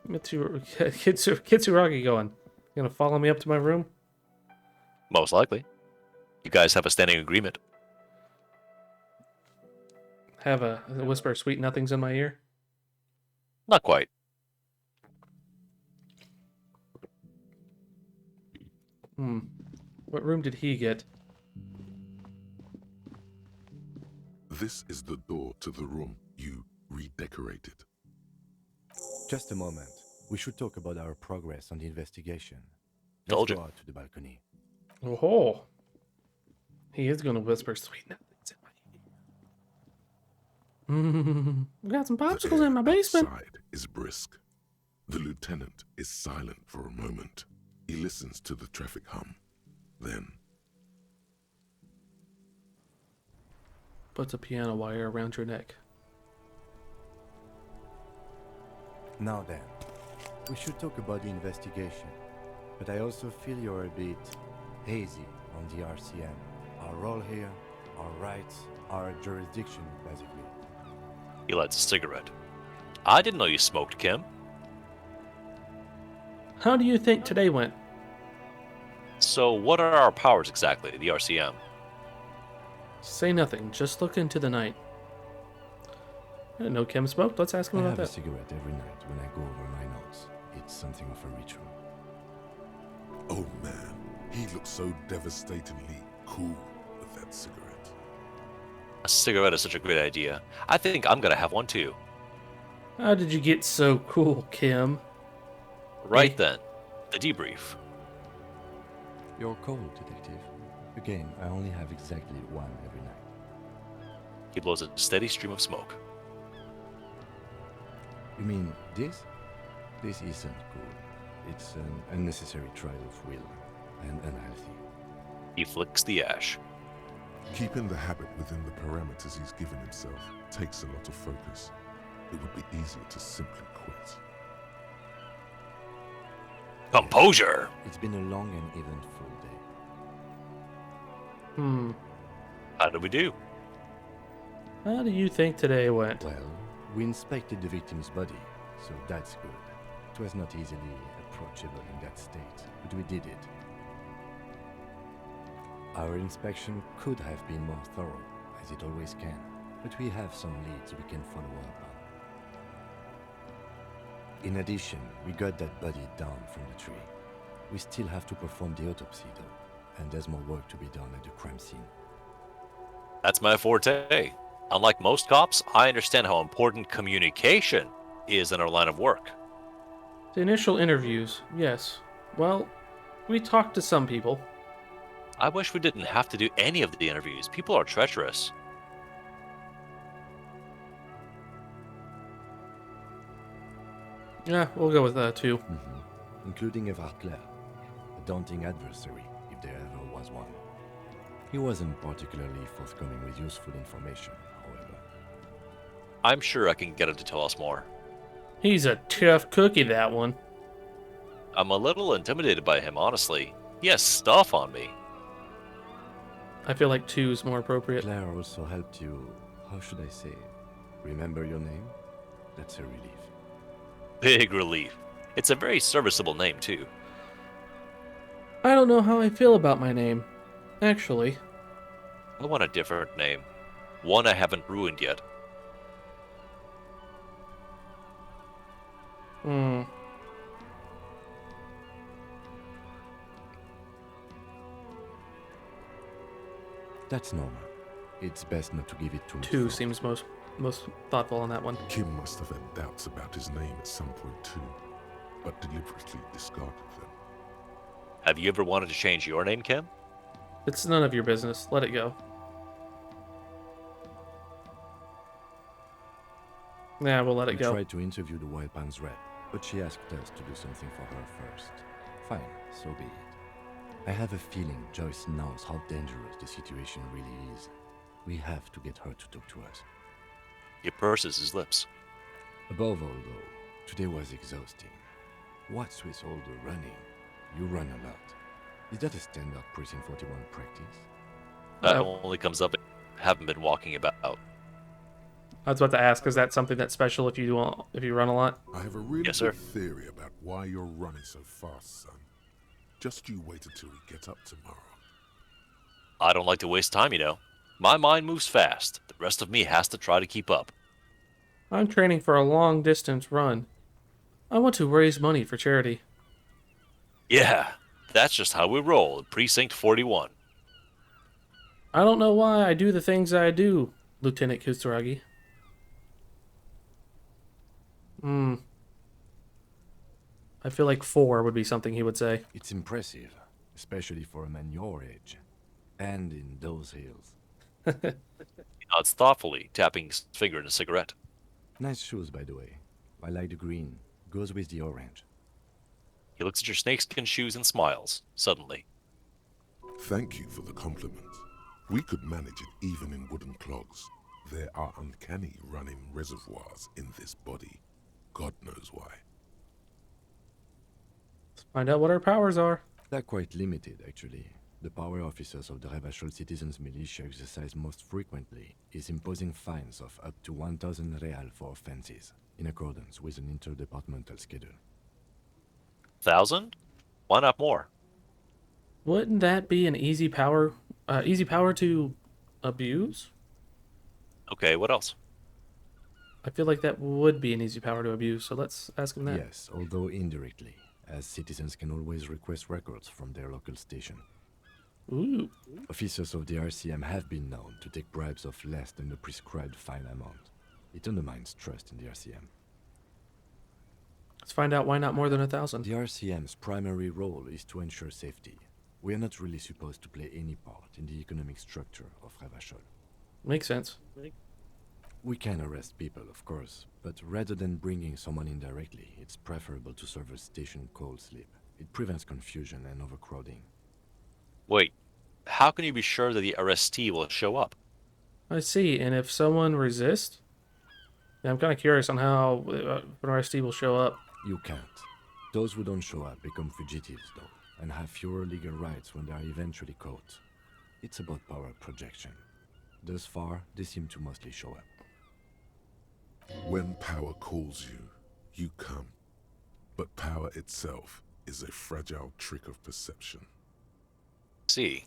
B: Kitsuragi going? You gonna follow me up to my room?
A: Most likely. You guys have a standing agreement.
B: Have a whisper of sweet nothings in my ear?
A: Not quite.
B: What room did he get?
C: This is the door to the room you redecorated.
D: Just a moment. We should talk about our progress on the investigation.
A: Told
D: Let's
A: you.
D: go out to the balcony.
B: Oh, he is gonna whisper sweet nothings in my We got some
C: The
B: popsicles
C: air
B: in my basement.
C: outside is brisk. The lieutenant is silent for a moment. He listens to the traffic hum. Then,
B: Puts a piano wire around your neck.
D: Now then, we should talk about the investigation. But I also feel you're a bit hazy on the RCM. Our role here, our rights, our jurisdiction, basically.
A: He lights a cigarette. I didn't know you smoked, Kim.
B: How do you think today went?
A: So what are our powers exactly, the RCM?
B: Say nothing. Just look into the night. I didn't know Kim smoked. Let's ask him
D: I
B: about
D: have a
B: that.
D: cigarette every night when I go over my notes. It's something of a ritual.
C: oh man, he looks so devastatingly cool with that cigarette.
A: A cigarette is such a great idea. I think I'm gonna have one too.
B: How did you get so cool, Kim?
A: Right
B: Hey.
A: then, the debrief.
D: You're cold, detective. Again, I only have exactly one every night.
A: He blows a steady stream of smoke.
D: You mean this? This isn't cool. It's an unnecessary trial of will and unhealthy.
A: He flicks the ash.
C: Keeping the habit within the parameters he's given himself takes a lot of focus. It would be easier to simply quit.
A: Composure!
D: It's been a long and eventful day.
A: How did we do?
B: How do you think today went?
D: Well, we inspected the victim's body, so that's good. It was not easily approachable in that state, but we did it. Our inspection could have been more thorough, as it always can, but we have some leads we can follow up on. In addition, we got that body down from the tree. We still have to perform the autopsy, though, and there's more work to be done at the crime scene.
A: That's my forte. Unlike most cops, I understand how important communication is in our line of work.
B: The initial interviews, yes. Well, we talked to some people.
A: I wish we didn't have to do any of the interviews. People are treacherous.
B: Yeah, we'll go with that too.
D: Including Revachol, a daunting adversary, if there ever was one. He wasn't particularly forthcoming with useful information, however.
A: I'm sure I can get him to tell us more.
B: He's a tough cookie, that one.
A: I'm a little intimidated by him, honestly. He has stuff on me.
B: I feel like 2 is more appropriate.
D: Claire also helped you, how should I say, remember your name? That's a relief.
A: Big relief. It's a very serviceable name, too.
B: I don't know how I feel about my name, actually.
A: I want a different name. One I haven't ruined yet.
D: That's normal. It's best not to give it too much
B: 2
D: thought.
B: seems most thoughtful on that one.
C: Kim must have had doubts about his name at some point too, but deliberately discarded them.
A: Have you ever wanted to change your name, Kim?
B: It's none of your business. Let it go. Yeah, we'll let it
D: We
B: go.
D: tried to interview the Wild Pines rep, but she asked us to do something for her first. Fine, so be it. I have a feeling Joyce knows how dangerous the situation really is. We have to get her to talk to us.
A: He purses his lips.
D: Above all, though, today was exhausting. What's with all the running? You run a lot. Is that a standard Precinct 41 practice?
A: That only comes up if you haven't been walking about.
B: I was about to ask, is that something that's special if you run a lot?
C: I have a really
A: Yes, sir.
C: good theory about why you're running so fast, son. Just you wait until we get up tomorrow.
A: I don't like to waste time, you know. My mind moves fast. The rest of me has to try to keep up.
B: I'm training for a long distance run. I want to raise money for charity.
A: Yeah, that's just how we roll in Precinct 41.
B: I don't know why I do the things I do, Lieutenant Kusaragi. I feel like 4 would be something he would say.
D: It's impressive, especially for a man your age. And in those hills.
A: nods thoughtfully, tapping his finger in a cigarette.
D: Nice shoes, by the way. I like the green. Goes with the orange.
A: He looks at your snakeskin shoes and smiles, suddenly.
C: Thank you for the compliment. We could manage it even in wooden clogs. There are uncanny running reservoirs in this body. God knows why.
B: Let's find out what our powers are.
D: They're quite limited, actually. The power officers of the Revachol Citizens Militia exercise most frequently is imposing fines of up to 1,000 real for offenses, in accordance with an interdepartmental schedule.
A: 1,000? Why not more?
B: Wouldn't that be an easy power to abuse?
A: Okay, what else?
B: I feel like that would be an easy power to abuse, so let's ask him that.
D: Yes, although indirectly, as citizens can always request records from their local station.
B: Ooh.
D: Officers of the RCM have been known to take bribes of less than the prescribed fine amount. It undermines trust in the RCM.
B: Let's find out why not more than 1,000.
D: The RCM's primary role is to ensure safety. We are not really supposed to play any part in the economic structure of Revachol.
B: Makes sense.
D: We can arrest people, of course, but rather than bringing someone in directly, it's preferable to serve a station cold sleep. It prevents confusion and overcrowding.
A: Wait, how can you be sure that the arrestee will show up?
B: I see, and if someone resists? Yeah, I'm kind of curious on how an RST will show up.
D: You can't. Those who don't show up become fugitives, though, and have fewer legal rights when they are eventually caught. It's about power projection. Thus far, they seem to mostly show up.
C: When power calls you, you come. But power itself is a fragile trick of perception.
A: See.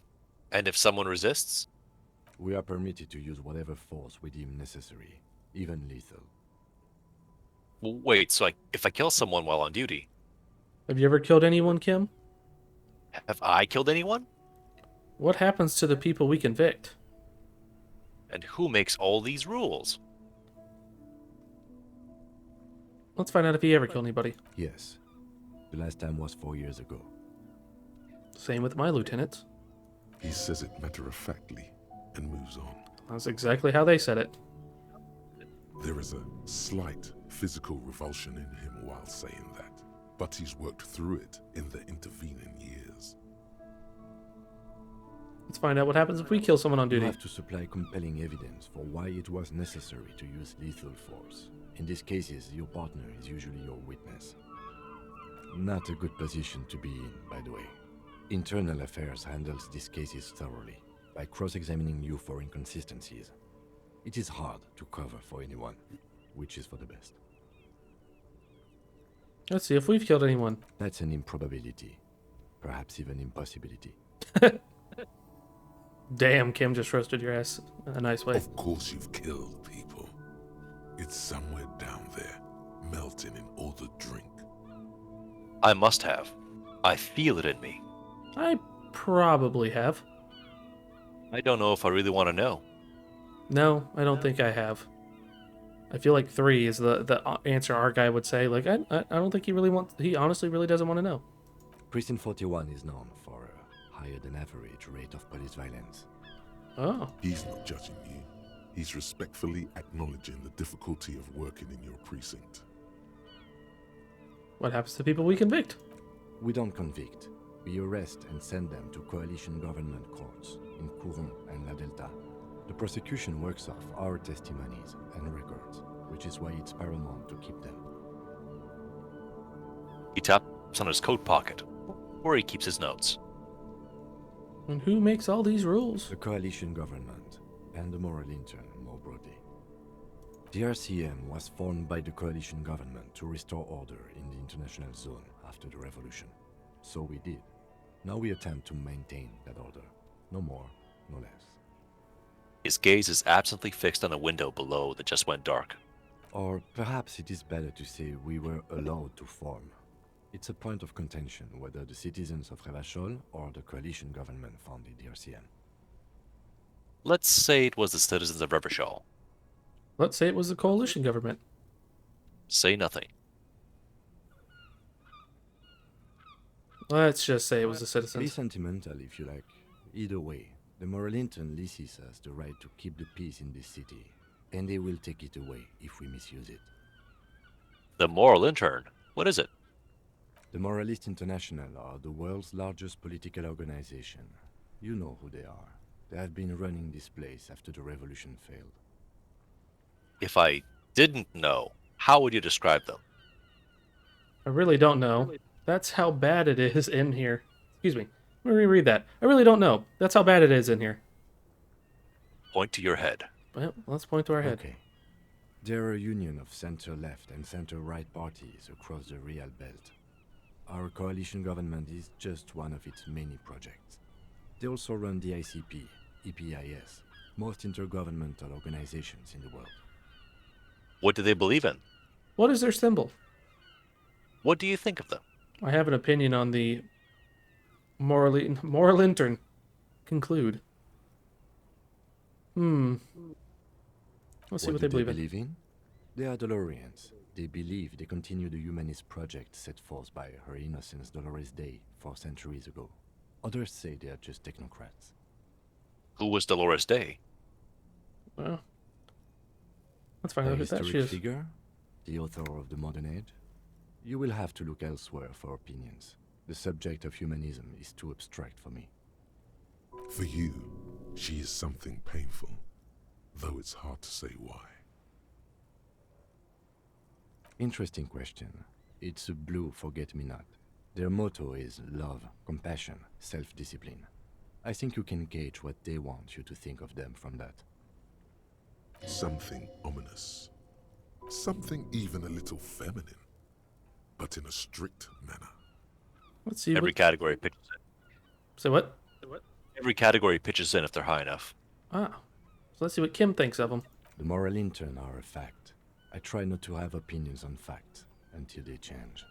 A: And if someone resists?
D: We are permitted to use whatever force we deem necessary, even lethal.
A: Wait, so if I kill someone while on duty,
B: Have you ever killed anyone, Kim?
A: have I killed anyone?
B: What happens to the people we convict?
A: And who makes all these rules?
B: Let's find out if he ever killed anybody.
D: Yes. The last time was 4 years ago.
B: Same with my lieutenants.
C: He says it matter-of-factly and moves on.
B: That's exactly how they said it.
C: There is a slight physical revulsion in him while saying that, but he's worked through it in the intervening years.
B: Let's find out what happens if we kill someone on
D: You
B: duty.
D: have to supply compelling evidence for why it was necessary to use lethal force. In these cases, your partner is usually your witness. Not a good position to be in, by the way. Internal Affairs handles these cases thoroughly, by cross-examining you for inconsistencies. It is hard to cover for anyone, which is for the best.
B: Let's see if we've killed anyone.
D: That's an improbability, perhaps even impossibility.
B: Damn, Kim just roasted your ass in a nice way.
C: Of course you've killed people. It's somewhere down there, melting in all the drink.
A: I must have. I feel it in me.
B: I probably have.
A: I don't know if I really want to know.
B: No, I don't think I have. I feel like 3 is the answer our guy would say. Like, I don't think he really wants. He honestly really doesn't want to know.
D: Precinct 41 is known for a higher than average rate of police violence.
B: Oh,
C: He's not judging you. He's respectfully acknowledging the difficulty of working in your precinct.
B: what happens to people we convict?
D: We don't convict. We arrest and send them to coalition government courts in Courant and La Delta. The prosecution works off our testimonies and records, which is why it's paramount to keep them.
A: He taps on his coat pocket, where he keeps his notes.
B: And who makes all these rules?
D: The coalition government and the moral intern more broadly. The RCM was formed by the coalition government to restore order in the international zone after the revolution. So we did. Now we attempt to maintain that order. No more, no less.
A: His gaze is absently fixed on a window below that just went dark.
D: Or perhaps it is better to say we were allowed to form. It's a point of contention whether the citizens of Revachol or the coalition government founded the RCM.
A: Let's say it was the citizens of Revachol.
B: Let's say it was the coalition government.
A: Say nothing.
B: Let's just say it was the
D: Be
B: citizens.
D: sentimental if you like. Either way, The Moralintern leases us the right to keep the peace in this city, and they will take it away if we misuse it.
A: The moral intern. What is it?
D: The Moralist International are the world's largest political organization. You know who they are. They have been running this place after the revolution failed.
A: If I didn't know, how would you describe them?
B: I really don't know. That's how bad it is in here. Excuse me. Let me reread that. I really don't know. That's how bad it is in here.
A: Point to your head.
B: Well, let's point to our head.
D: Okay. They're a union of center-left and center-right parties across the Real Belt. Our coalition government is just one of its many projects. They also run the ICP, EPIS, most intergovernmental organizations in the world.
A: What do they believe in?
B: What is their symbol?
A: What do you think of them?
B: I have an opinion on the moral intern. Conclude. Let's see what they
D: do
B: believe in.
D: in? They are Dolorians. They believe they continue the humanist project set forth by Her Innocence Dolores Day 4 centuries ago. Others say they are just technocrats.
A: Who was Dolores Day?
B: Well, let's find
D: A
B: out who that she
D: historic
B: is.
D: figure? The author of the modern age? You will have to look elsewhere for opinions. The subject of humanism is too abstract for me.
C: For you, she is something painful, though it's hard to say why.
D: Interesting question. It's a blue forget-me-not. Their motto is love, compassion, self-discipline. I think you can gauge what they want you to think of them from that.
C: Something ominous. Something even a little feminine, but in a strict manner.
B: Let's see.
A: Every category pitches in.
B: Say what?
A: Every category pitches in if they're high enough.
B: Ah. So let's see what Kim thinks of them.
D: The moral intern are a fact. I try not to have opinions on facts until they change.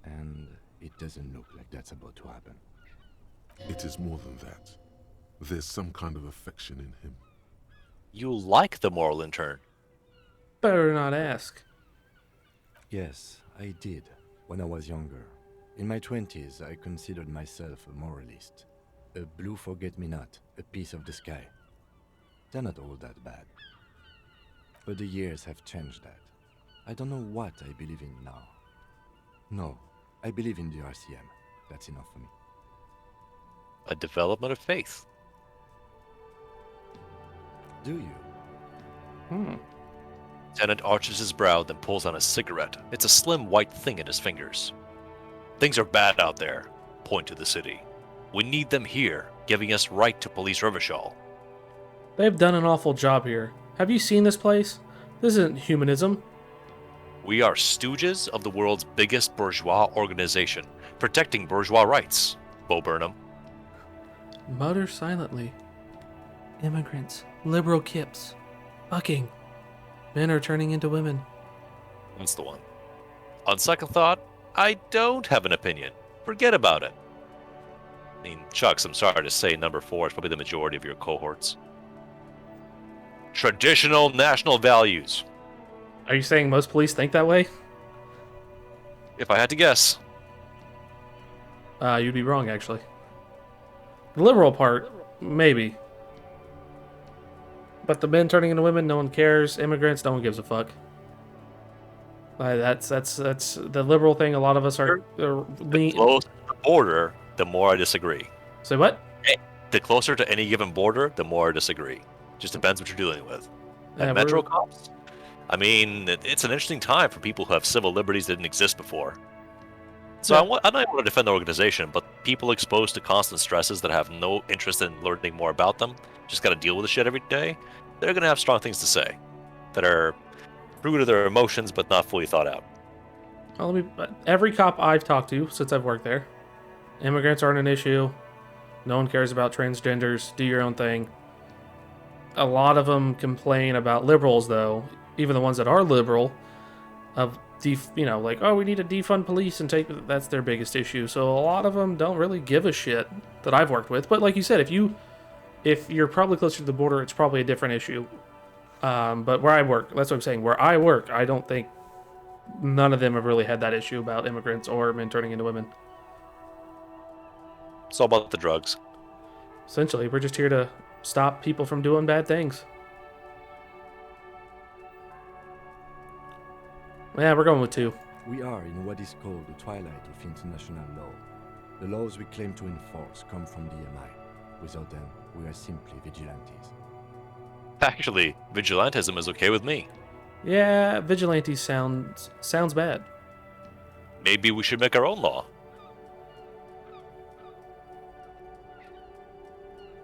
D: And it doesn't look like that's about to happen.
C: It is more than that. There's some kind of affection in him.
A: You like the moral intern.
B: Better not ask.
D: Yes, I did, when I was younger. In my 20s, I considered myself a moralist. A blue forget-me-not, a piece of the sky. They're not all that bad. But the years have changed that. I don't know what I believe in now. No, I believe in the RCM. That's enough for me.
A: A development of faith.
D: Do you?
A: Lieutenant arches his brow, then pulls on a cigarette. It's a slim white thing in his fingers. Things are bad out there. Point to the city. We need them here, giving us right to police Revachol.
B: They've done an awful job here. Have you seen this place? This isn't humanism.
A: We are stooges of the world's biggest bourgeois organization, protecting bourgeois rights. Bo Burnham.
B: Mutter silently. Immigrants. Liberal kips. Fucking. Men are turning into women.
A: That's the one. On second thought, I don't have an opinion. Forget about it. I mean, Chucks, I'm sorry to say, number 4 is probably the majority of your cohorts. Traditional national values.
B: Are you saying most police think that way?
A: If I had to guess.
B: You'd be wrong, actually. The liberal part, maybe. But the men turning into women, no one cares. Immigrants, no one gives a fuck. That's the liberal thing. A lot of us are
A: The closer to the border, the more I disagree.
B: Say what?
A: The closer to any given border, the more I disagree. Just depends what you're dealing with.
B: Yeah,
A: And Metro cops? I mean, it's an interesting time for people who have civil liberties that didn't exist before. So
B: Yeah.
A: I don't want to defend the organization, but people exposed to constant stresses that have no interest in learning more about them, just got to deal with the shit every day, they're going to have strong things to say that are true to their emotions but not fully thought out.
B: Well, every cop I've talked to since I've worked there, immigrants aren't an issue. No one cares about transgenders. Do your own thing. A lot of them complain about liberals, though, even the ones that are liberal, of like, oh, we need to defund police and take. That's their biggest issue. So a lot of them don't really give a shit that I've worked with. But like you said, if you're probably closer to the border, it's probably a different issue. But where I work, that's what I'm saying. Where I work, I don't think none of them have really had that issue about immigrants or men turning into women.
A: It's all about the drugs.
B: Essentially, we're just here to stop people from doing bad things. Yeah, we're going with 2.
D: We are in what is called the twilight of international law. The laws we claim to enforce come from the MI. Without them, we are simply vigilantes.
A: Actually, vigilantism is okay with me.
B: Yeah, vigilante sounds bad.
A: Maybe we should make our own law.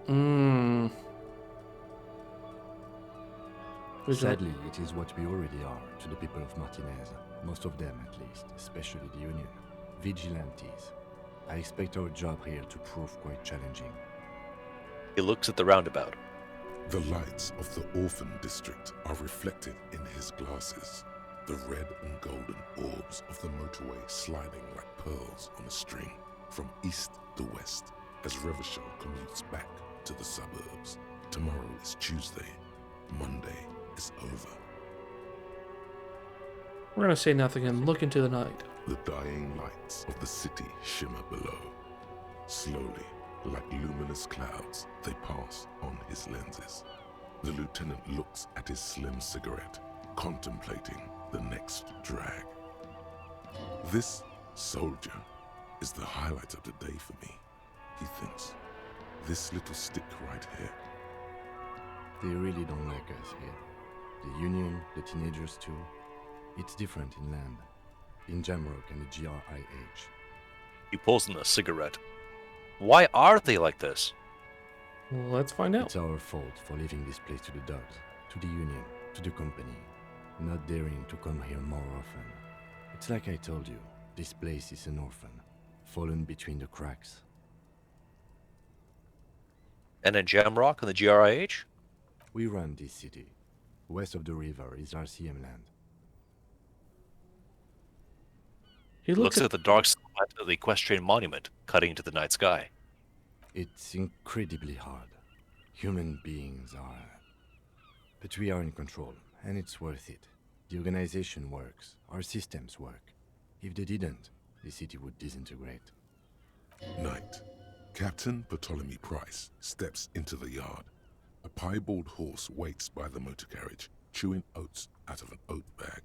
B: Mmm.
D: Sadly, it is what we already are to the people of Martinez. Most of them, at least, especially the Union. Vigilantes. I expect our job here to prove quite challenging.
A: He looks at the roundabout.
C: The lights of the orphan district are reflected in his glasses. The red and golden orbs of the motorway sliding like pearls on a string from east to west as Revachol commutes back to the suburbs. Tomorrow is Tuesday. Monday is over.
B: We're gonna say nothing and look into the night.
C: The dying lights of the city shimmer below. Slowly, like luminous clouds, they pass on his lenses. The lieutenant looks at his slim cigarette, contemplating the next drag. This soldier is the highlight of the day for me, he thinks. This little stick right here.
D: They really don't like us here. The Union, the teenagers too. It's different in land. In Jamrock and the GRIH.
A: He pulls in a cigarette. Why are they like this?
B: Well, let's find out.
D: It's our fault for leaving this place to the dogs, to the Union, to the company. Not daring to come here more often. It's like I told you, this place is an orphan, fallen between the cracks.
A: And in Jamrock and the GRIH?
D: We run this city. West of the river is RCM land.
B: He
A: Looks at the dark silhouette of the equestrian monument cutting into the night sky.
D: It's incredibly hard. Human beings are... But we are in control, and it's worth it. The organization works. Our systems work. If they didn't, the city would disintegrate.
C: Night. Captain Bartholomew Price steps into the yard. A piebald horse waits by the motor carriage, chewing oats out of an oat bag.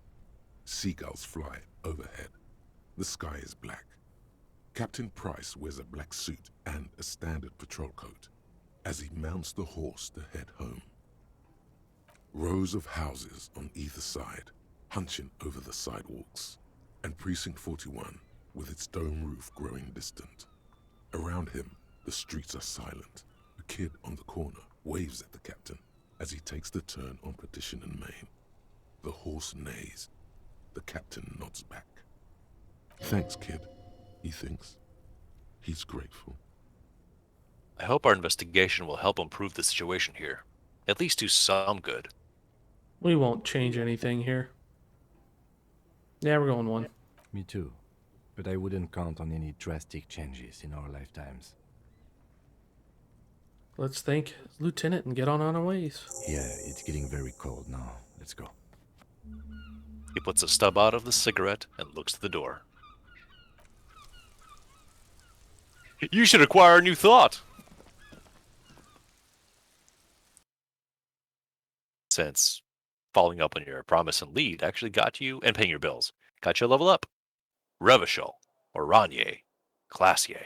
C: Seagulls fly overhead. The sky is black. Captain Price wears a black suit and a standard patrol coat as he mounts the horse to head home. Rows of houses on either side, hunching over the sidewalks, and Precinct 41 with its dome roof growing distant. Around him, the streets are silent. A kid on the corner waves at the captain as he takes the turn on Petition and Main. The horse neighs. The captain nods back. Thanks, kid, he thinks. He's grateful.
A: I hope our investigation will help improve the situation here. At least do some good.
B: We won't change anything here. Yeah, we're going 1.
D: Me too. But I wouldn't count on any drastic changes in our lifetimes.
B: Let's thank Lieutenant and get on our ways.
D: Yeah, it's getting very cold now. Let's go.
A: He puts a stub out of the cigarette and looks to the door. You should acquire a new thought! Since following up on your promise and lead actually got you, and paying your bills, got you a level up. Revachol, or Ranye, Classier.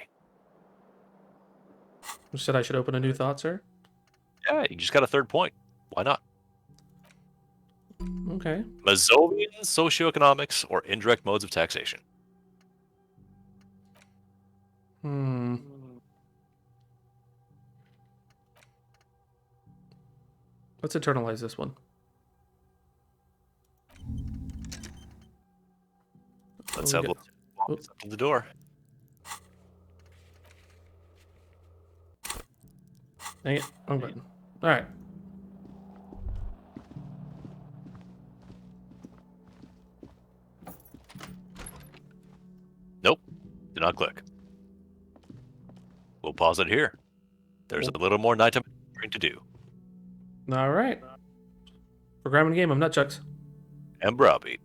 B: You said I should open a new thought, sir?
A: Yeah, you just got a 3rd point. Why not?
B: Okay.
A: Mazovian socioeconomics or indirect modes of taxation.
B: Let's internalize this one.
A: Let's have a look at the door.
B: Dang it. Wrong button. Alright.
A: Nope. Do not click. We'll pause it here. There's a little more nighttime to do.
B: Alright. For Grime and Game, I'm Nutchucks.
A: And Browbeat.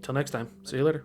B: Till next time. See you later.